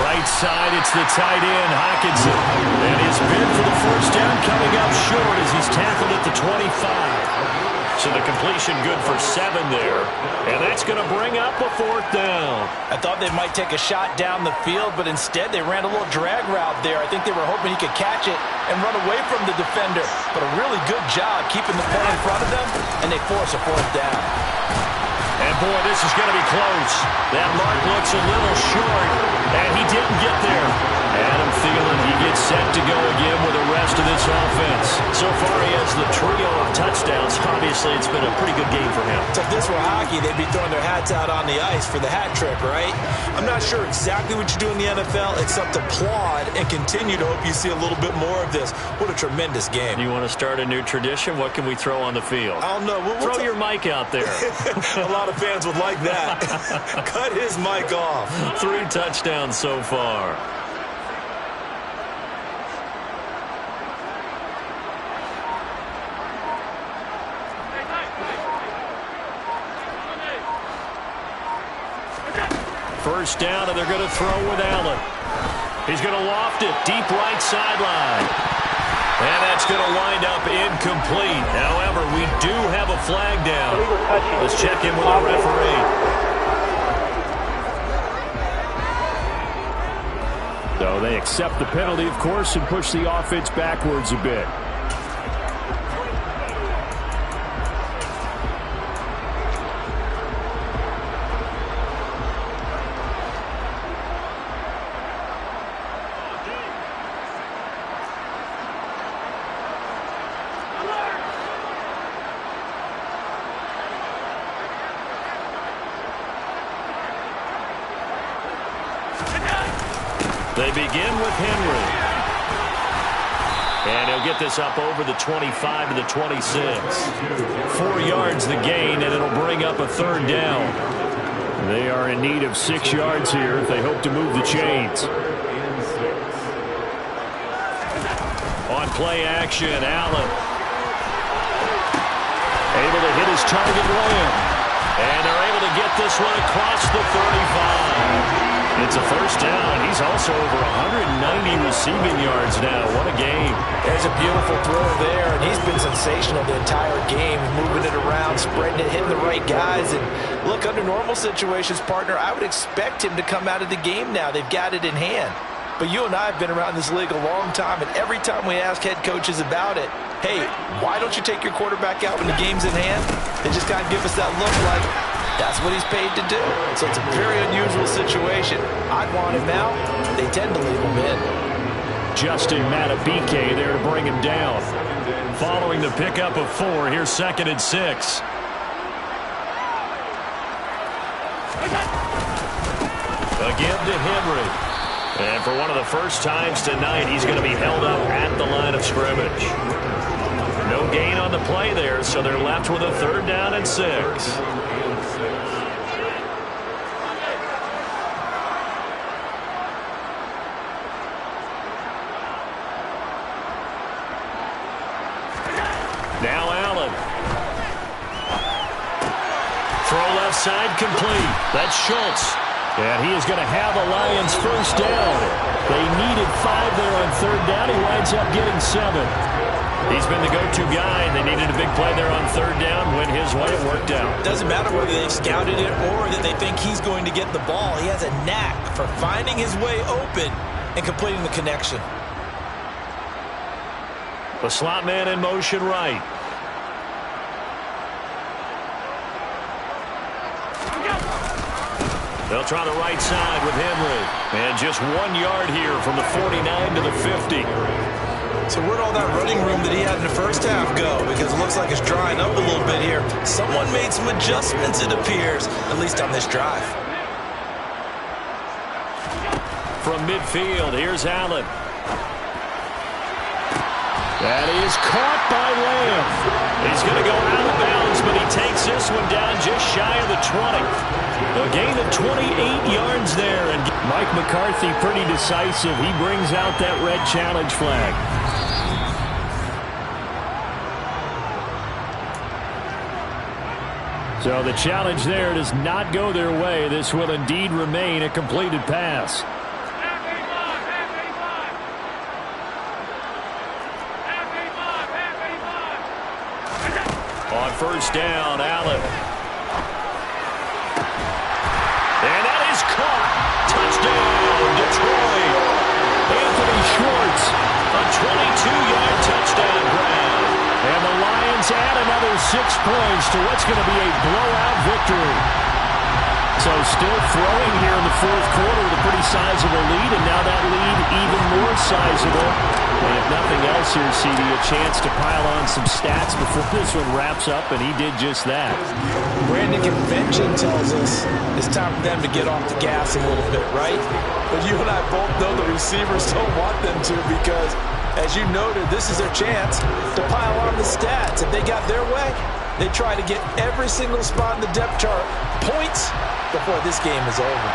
Speaker 2: Right side, it's the tight end, Hockenson. And his bid for the first down coming up short as he's tackled at the 25. So the completion good for 7 there. And that's going to bring up a fourth down.
Speaker 3: I thought they might take a shot down the field, but instead they ran a little drag route there. I think they were hoping he could catch it and run away from the defender. But a really good job keeping the play in front of them, and they force a fourth down.
Speaker 2: And boy, this is going to be close. That mark looks a little short, and he didn't get there. Adam Thielen, he gets set to go again with the rest of this offense. So far, he has the trio of touchdowns. Obviously, it's been a pretty good game for him.
Speaker 3: So if this were hockey, they'd be throwing their hats out on the ice for the hat trick, right? I'm not sure exactly what you do in the NFL, except applaud and continue to hope you see a little bit more of this. What a tremendous game.
Speaker 2: You want to start a new tradition? What can we throw on the field?
Speaker 3: I don't know.
Speaker 2: Throw your mic out there.
Speaker 3: A lot of fans would like that. Cut his mic off.
Speaker 2: 3 touchdowns so far. First down, and they're going to throw with Allen. He's going to loft it deep right sideline. And that's going to wind up incomplete. However, we do have a flag down. Let's check in with the referee.
Speaker 4: So they accept the penalty, of course, and push the offense backwards a bit.
Speaker 2: They begin with Henry. And he'll get this up over the 25 to the 26. 4 yards the gain, and it'll bring up a third down.
Speaker 4: They are in need of 6 yards here if they hope to move the chains.
Speaker 2: On play action, Allen. Able to hit his target Lamb. And they're able to get this one across the 35. It's a first down. He's also over 190 receiving yards now. What a game.
Speaker 3: There's a beautiful throw there, and he's been sensational the entire game, moving it around, spreading it, hitting the right guys. And look, under normal situations, partner, I would expect him to come out of the game now. They've got it in hand. But you and I have been around this league a long time, and every time we ask head coaches about it, hey, why don't you take your quarterback out when the game's in hand? They just kind of give us that look like, that's what he's paid to do. So it's a very unusual situation. I'd want him out. They tend to leave him in.
Speaker 4: Justin Matabike there to bring him down.
Speaker 2: Following the pickup of 4, here's 2nd and 6. Again to Henry. And for one of the first times tonight, he's going to be held up at the line of scrimmage. No gain on the play there, so they're left with a 3rd down and 6. Now Allen. Throw left side complete. That's Schultz.
Speaker 4: And he is going to have a Lions first down. They needed 5 there on 3rd down. He winds up getting 7.
Speaker 2: He's been the go-to guy, and they needed a big play there on 3rd down. Went his way, it worked out.
Speaker 3: Doesn't matter whether they've scouted it or that they think he's going to get the ball. He has a knack for finding his way open and completing the connection.
Speaker 2: The slot man in motion right. They'll try the right side with Henry. And just 1 yard here from the 49 to the 50.
Speaker 3: So where'd all that running room that he had in the first half go? Because it looks like it's drying up a little bit here. Someone made some adjustments, it appears, at least on this drive.
Speaker 2: From midfield, here's Allen. That is caught by Lamb. He's going to go out of bounds, but he takes this one down just shy of the 20. A gain of 28 yards there. And
Speaker 4: Mike McCarthy pretty decisive. He brings out that red challenge flag. So the challenge there does not go their way. This will indeed remain a completed pass.
Speaker 2: On first down, Allen. And that is caught. Touchdown, Detroit. Anthony Schwartz, a 22-yard touchdown grab.
Speaker 4: And the Lions add another 6 points to what's going to be a blowout victory. So still throwing here in the fourth quarter with a pretty sizable lead, and now that lead even more sizable. And if nothing else here, CD, a chance to pile on some stats before this one wraps up, and he did just that.
Speaker 3: Brandon, convention tells us it's time for them to get off the gas a little bit, right? But you and I both know the receivers don't want them to because, as you noted, this is their chance to pile on the stats. If they got their way, they try to get every single spot in the depth chart points before this game is over.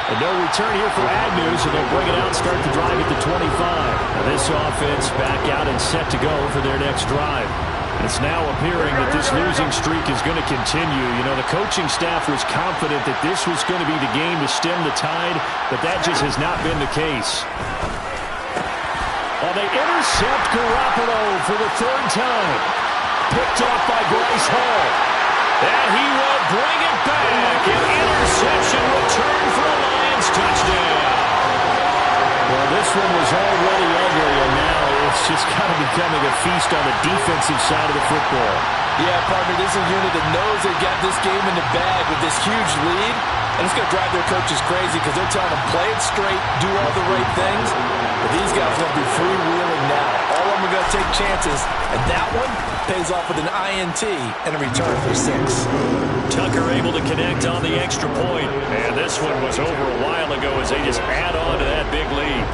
Speaker 4: And no return here for Agnew, so they'll bring it out and start the drive at the 25. Now this offense back out and set to go for their next drive. And it's now appearing that this losing streak is going to continue. You know, the coaching staff was confident that this was going to be the game to stem the tide, but that just has not been the case. Oh, they intercept Garoppolo for the third time. Picked off by Bryce Hall.
Speaker 2: And he will bring it back. An interception return for a Lions touchdown.
Speaker 4: Well, this one was already ugly, and now it's just kind of becoming a feast on the defensive side of the football.
Speaker 3: Yeah, partner, this is a unit that knows they got this game in the bag with this huge lead, and it's going to drive their coaches crazy because they're telling them play it straight, do all the right things, but these guys are going to be freewheeling now. All of them are going to take chances, and that one pays off with an INT and a return for 6.
Speaker 2: Tucker able to connect on the extra point. And this one was over a while ago as they just add on to that big lead.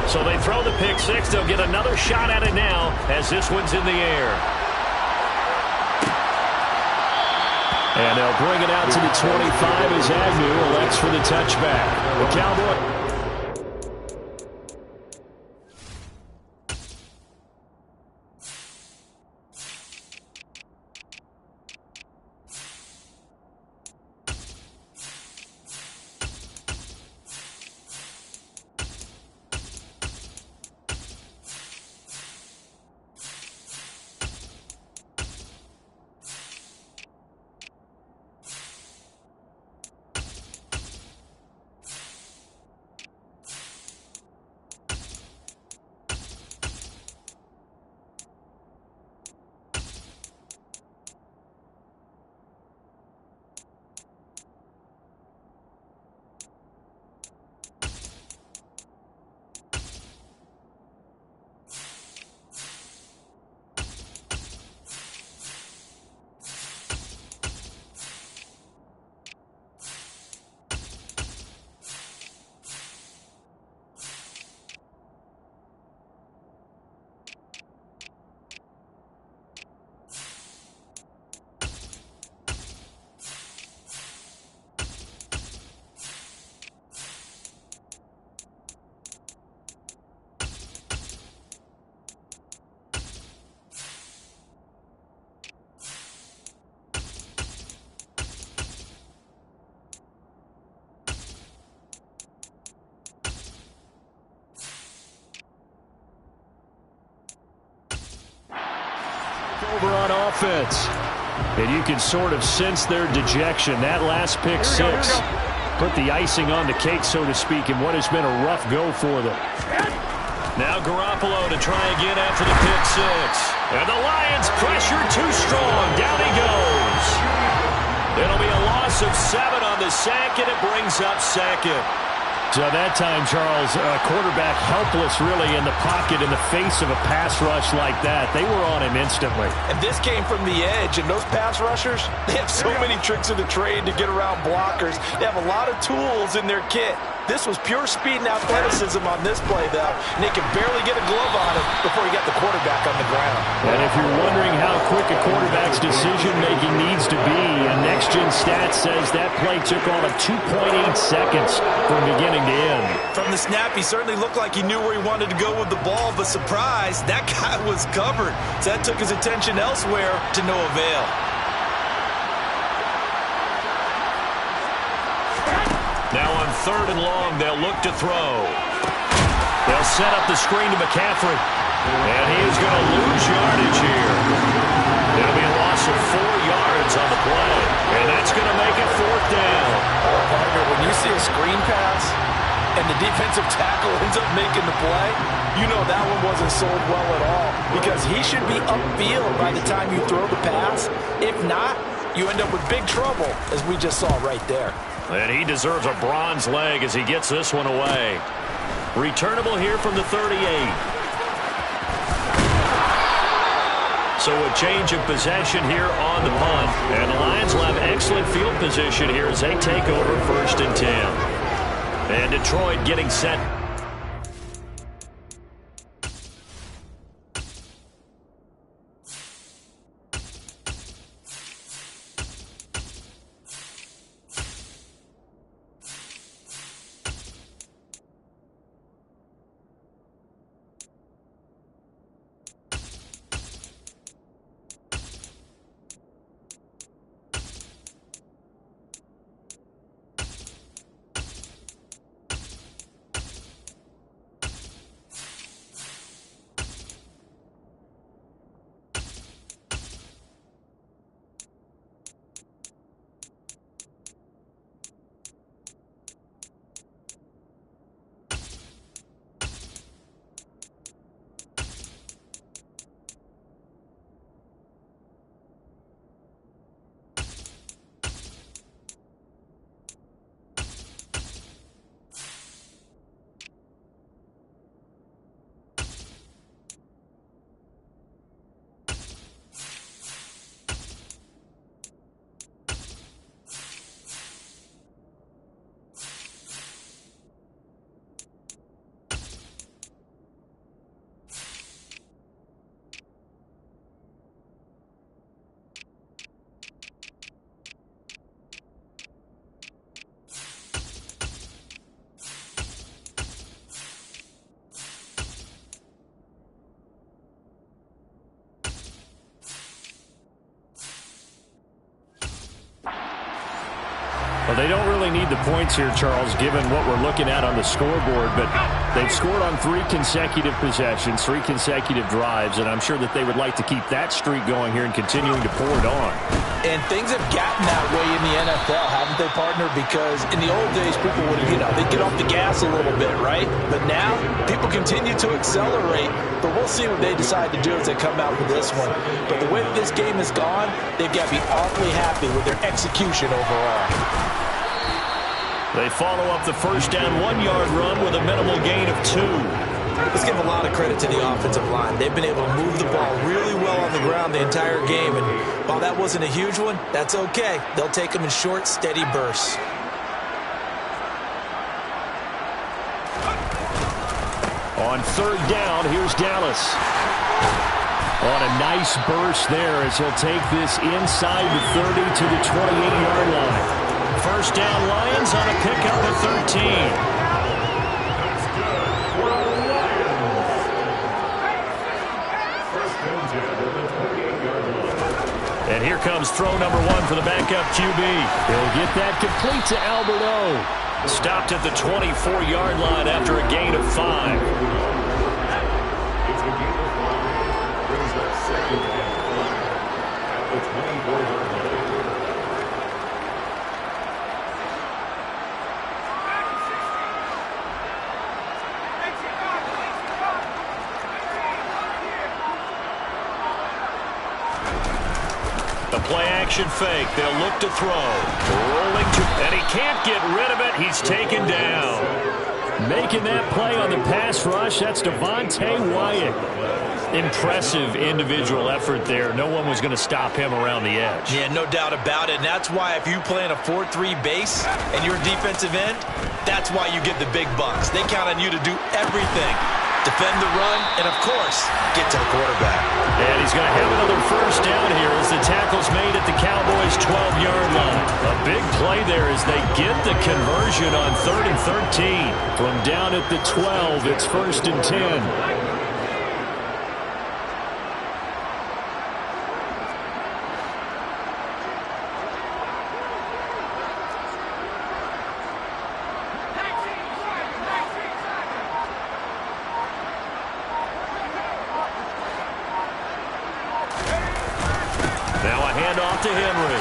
Speaker 2: So they throw the pick 6. They'll get another shot at it now as this one's in the air.
Speaker 4: And they'll bring it out to the 25 as Agnew elects for the touchback. The Cowboys. Over on offense. And you can sort of sense their dejection. That last pick 6 put the icing on the cake, so to speak, in what has been a rough go for them.
Speaker 2: Now Garoppolo to try again after the pick 6. And the Lions pressure too strong. Down he It'll be a loss of 7 on the sack, and it brings up second.
Speaker 4: So that time, Charles, quarterback helpless really in the pocket in the face of a pass rush like that. They were on him instantly.
Speaker 3: And this came from the edge, and those pass rushers, they have so many tricks of the trade to get around blockers. They have a lot of tools in their kit. This was pure speed and athleticism on this play, though, and they could barely get a glove on him before he got the quarterback on the ground.
Speaker 4: And if you're wondering how quick a quarterback's decision-making needs to be, a next-gen stat says that play took all of 2.8 seconds from beginning to end.
Speaker 3: From the snap, he certainly looked like he knew where he wanted to go with the ball, but surprise, that guy was covered. So that took his attention elsewhere to no avail.
Speaker 2: Now on 3rd and long, they'll look to throw. They'll set up the screen to McCaffrey. And he is going to lose yardage here. It'll be a loss of 4 yards on the play. And that's going to make it 4th down.
Speaker 3: Partner, when you see a screen pass and the defensive tackle ends up making the play, you know that one wasn't sold well at all, because he should be upfield by the time you throw the pass. If not, you end up with big trouble, as we just saw right there.
Speaker 2: And he deserves a bronze leg as he gets this one away. Returnable here from the 38. So a change of possession here on the punt. And the Lions will have excellent field position here as they take over 1st and 10. And Detroit getting set.
Speaker 4: Well, they don't really need the points here, Charles, given what we're looking at on the scoreboard, but they've scored on 3 consecutive possessions, 3 consecutive drives, and I'm sure that they would like to keep that streak going here and continuing to pour it on.
Speaker 3: And things have gotten that way in the NFL, haven't they, partner? Because in the old days, people would, they'd get off the gas a little bit, right? But now, people continue to accelerate, but we'll see what they decide to do as they come out with this one. But the way that this game has gone, they've got to be awfully happy with their execution overall.
Speaker 2: They follow up the 1st down 1-yard run with a minimal gain of 2.
Speaker 3: Let's give a lot of credit to the offensive line. They've been able to move the ball really well on the ground the entire game. And while that wasn't a huge one, that's okay. They'll take them in short, steady bursts.
Speaker 4: On 3rd down, here's Dallas. On a nice burst there as he'll take this inside the 30 to the 28-yard line. 1st down Lions on a pickup at 13.
Speaker 2: And here comes throw number 1 for the backup QB.
Speaker 4: He'll get that complete to Alberto.
Speaker 2: Stopped at the 24-yard line after a gain of 5.
Speaker 6: It's a gain of 5. Brings up 2nd and 5 at the 24-yard line.
Speaker 2: The play action fake. They'll look to throw. Rolling to, and he can't get rid of it. He's taken down.
Speaker 4: Making that play on the pass rush, that's Devontae Wyatt. Impressive individual effort there. No one was going to stop him around the edge.
Speaker 3: Yeah, no doubt about it. And that's why if you play in a 4-3 base and you're a defensive end, that's why you get the big bucks. They count on you to do everything. Defend the run, and of course, get to the quarterback.
Speaker 4: And he's going to have another first down here as the tackle's made at the Cowboys' 12-yard line. A big play there as they get the conversion on 3rd and 13. From down at the 12, it's 1st and 10.
Speaker 2: To Henry.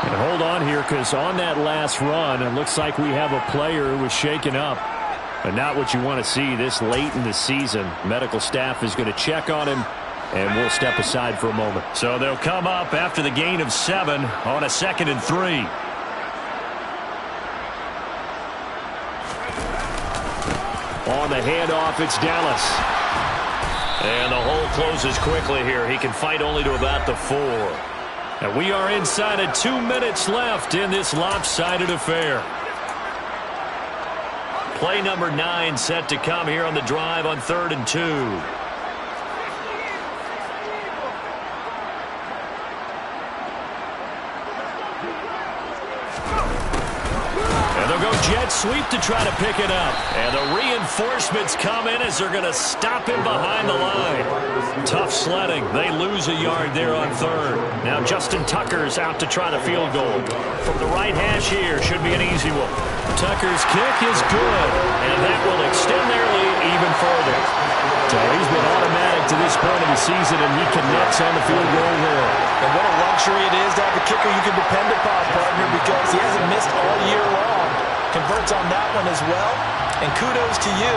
Speaker 4: And hold on here, because on that last run, it looks like we have a player who was shaken up. But not what you want to see this late in the season. Medical staff is going to check on him, and we'll step aside for a moment.
Speaker 2: So they'll come up after the gain of 7 on a 2nd and 3.
Speaker 4: On the handoff, it's Dallas.
Speaker 2: And the hole closes quickly here. He can fight only to about the 4.
Speaker 4: And we are inside of 2 minutes left in this lopsided affair.
Speaker 2: Play number 9 set to come here on the drive on 3rd and 2.
Speaker 4: And they'll go jet sweep to try to pick it up.
Speaker 2: And the reinforcements come in as they're going to stop him behind the line.
Speaker 4: Tough sledding. They lose a yard there on 3rd.
Speaker 2: Now Justin Tucker's out to try the field goal. From the right hash here, should be an easy one.
Speaker 4: Tucker's kick is good.
Speaker 2: And that will extend their lead even further.
Speaker 4: So he's been automatic to this point of the season, and he connects on the field goal there.
Speaker 3: And what a luxury it is to have a kicker you can depend upon, partner, because he hasn't missed all year long. Converts on that one as well. And kudos to you.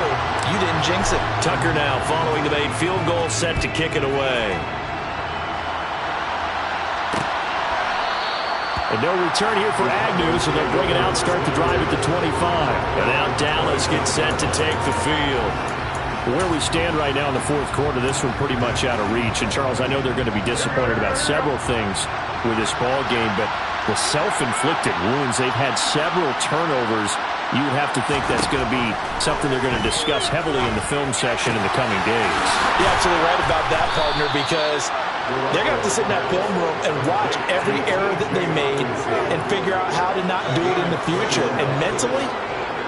Speaker 3: You didn't jinx it.
Speaker 2: Tucker now following the made field goal, set to kick it away.
Speaker 4: And no return here for Agnew, so they'll bring it out, start the drive at the 25.
Speaker 2: And now Dallas gets set to take the field.
Speaker 4: Where we stand right now in the 4th quarter, this one pretty much out of reach. And, Charles, I know they're going to be disappointed about several things with this ball game, but the self-inflicted wounds, they've had several turnovers. You would have to think that's going to be something they're going to discuss heavily in the film section in the coming days.
Speaker 3: You're absolutely right about that, partner, because they're going to have to sit in that film room and watch every error that they made and figure out how to not do it in the future. And mentally,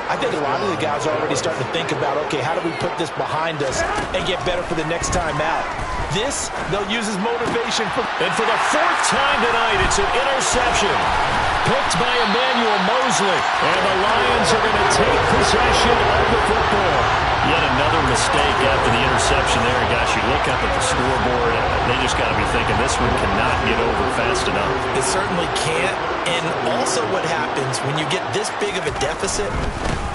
Speaker 3: I think a lot of the guys are already starting to think about, okay, how do we put this behind us and get better for the next time out? This, they'll use as motivation.
Speaker 2: And for the 4th time tonight, it's an interception.
Speaker 4: Picked by Emmanuel Mosley. And the Lions are going to take possession of the football.
Speaker 2: Yet another mistake after the interception there. Gosh, you look up at the scoreboard, they just got to be thinking this one cannot get over fast enough.
Speaker 3: It certainly can't. And also what happens when you get this big of a deficit,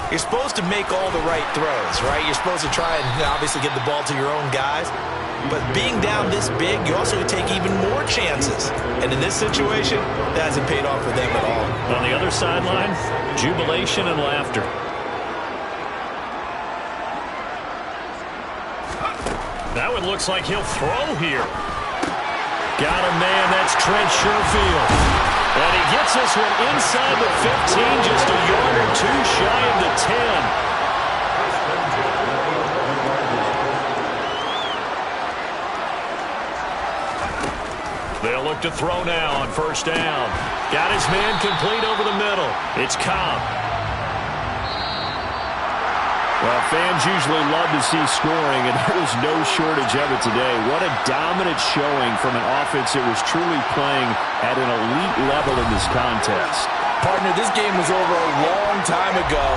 Speaker 3: you're supposed to make all the right throws, right? You're supposed to try and obviously get the ball to your own guys. But being down this big, you also take even more chances. And in this situation, that hasn't paid off for them at all.
Speaker 2: On the other sideline, jubilation and laughter. That one looks like he'll throw here.
Speaker 4: Got a man, that's Trent Sherfield.
Speaker 2: And he gets this one inside the 15, just a yard or 2 shy of the 10. They'll look to throw now on 1st down. Got his man complete over the middle. It's Cobb.
Speaker 4: Well, fans usually love to see scoring, and there was no shortage of it today. What a dominant showing from an offense that was truly playing at an elite level in this contest.
Speaker 3: Partner, this game was over a long time ago,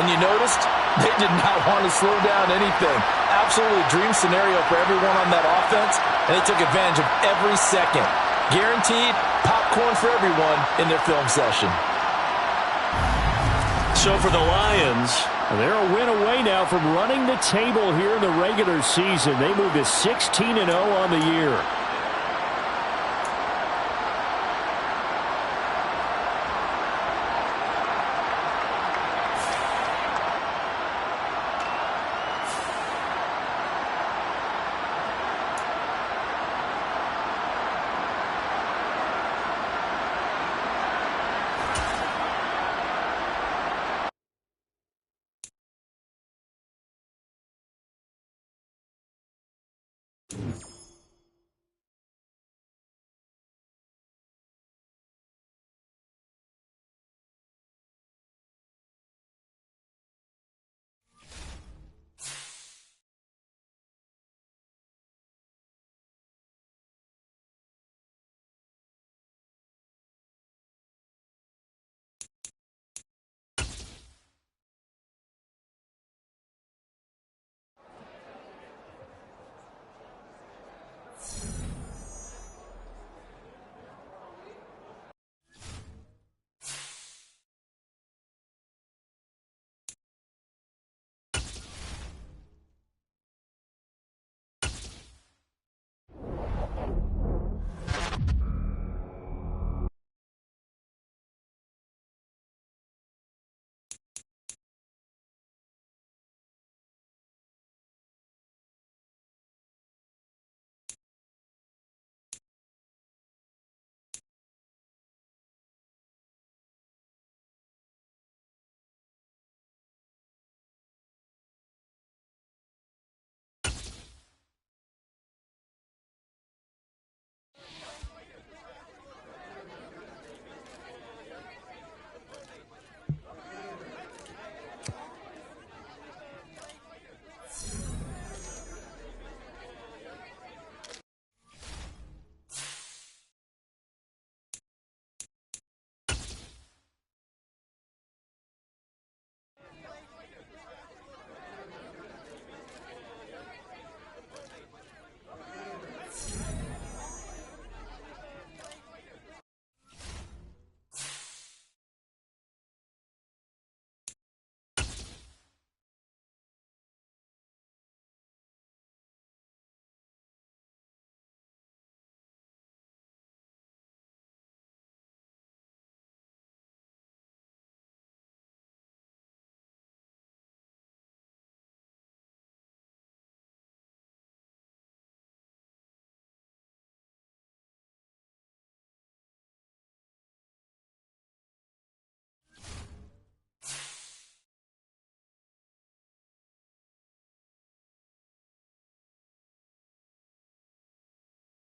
Speaker 3: and you noticed they did not want to slow down anything. Absolutely a dream scenario for everyone on that offense, and they took advantage of every second. Guaranteed popcorn for everyone in their film session.
Speaker 2: So for the Lions,
Speaker 4: they're a win away now from running the table here in the regular season. They move to 16-0 on the year.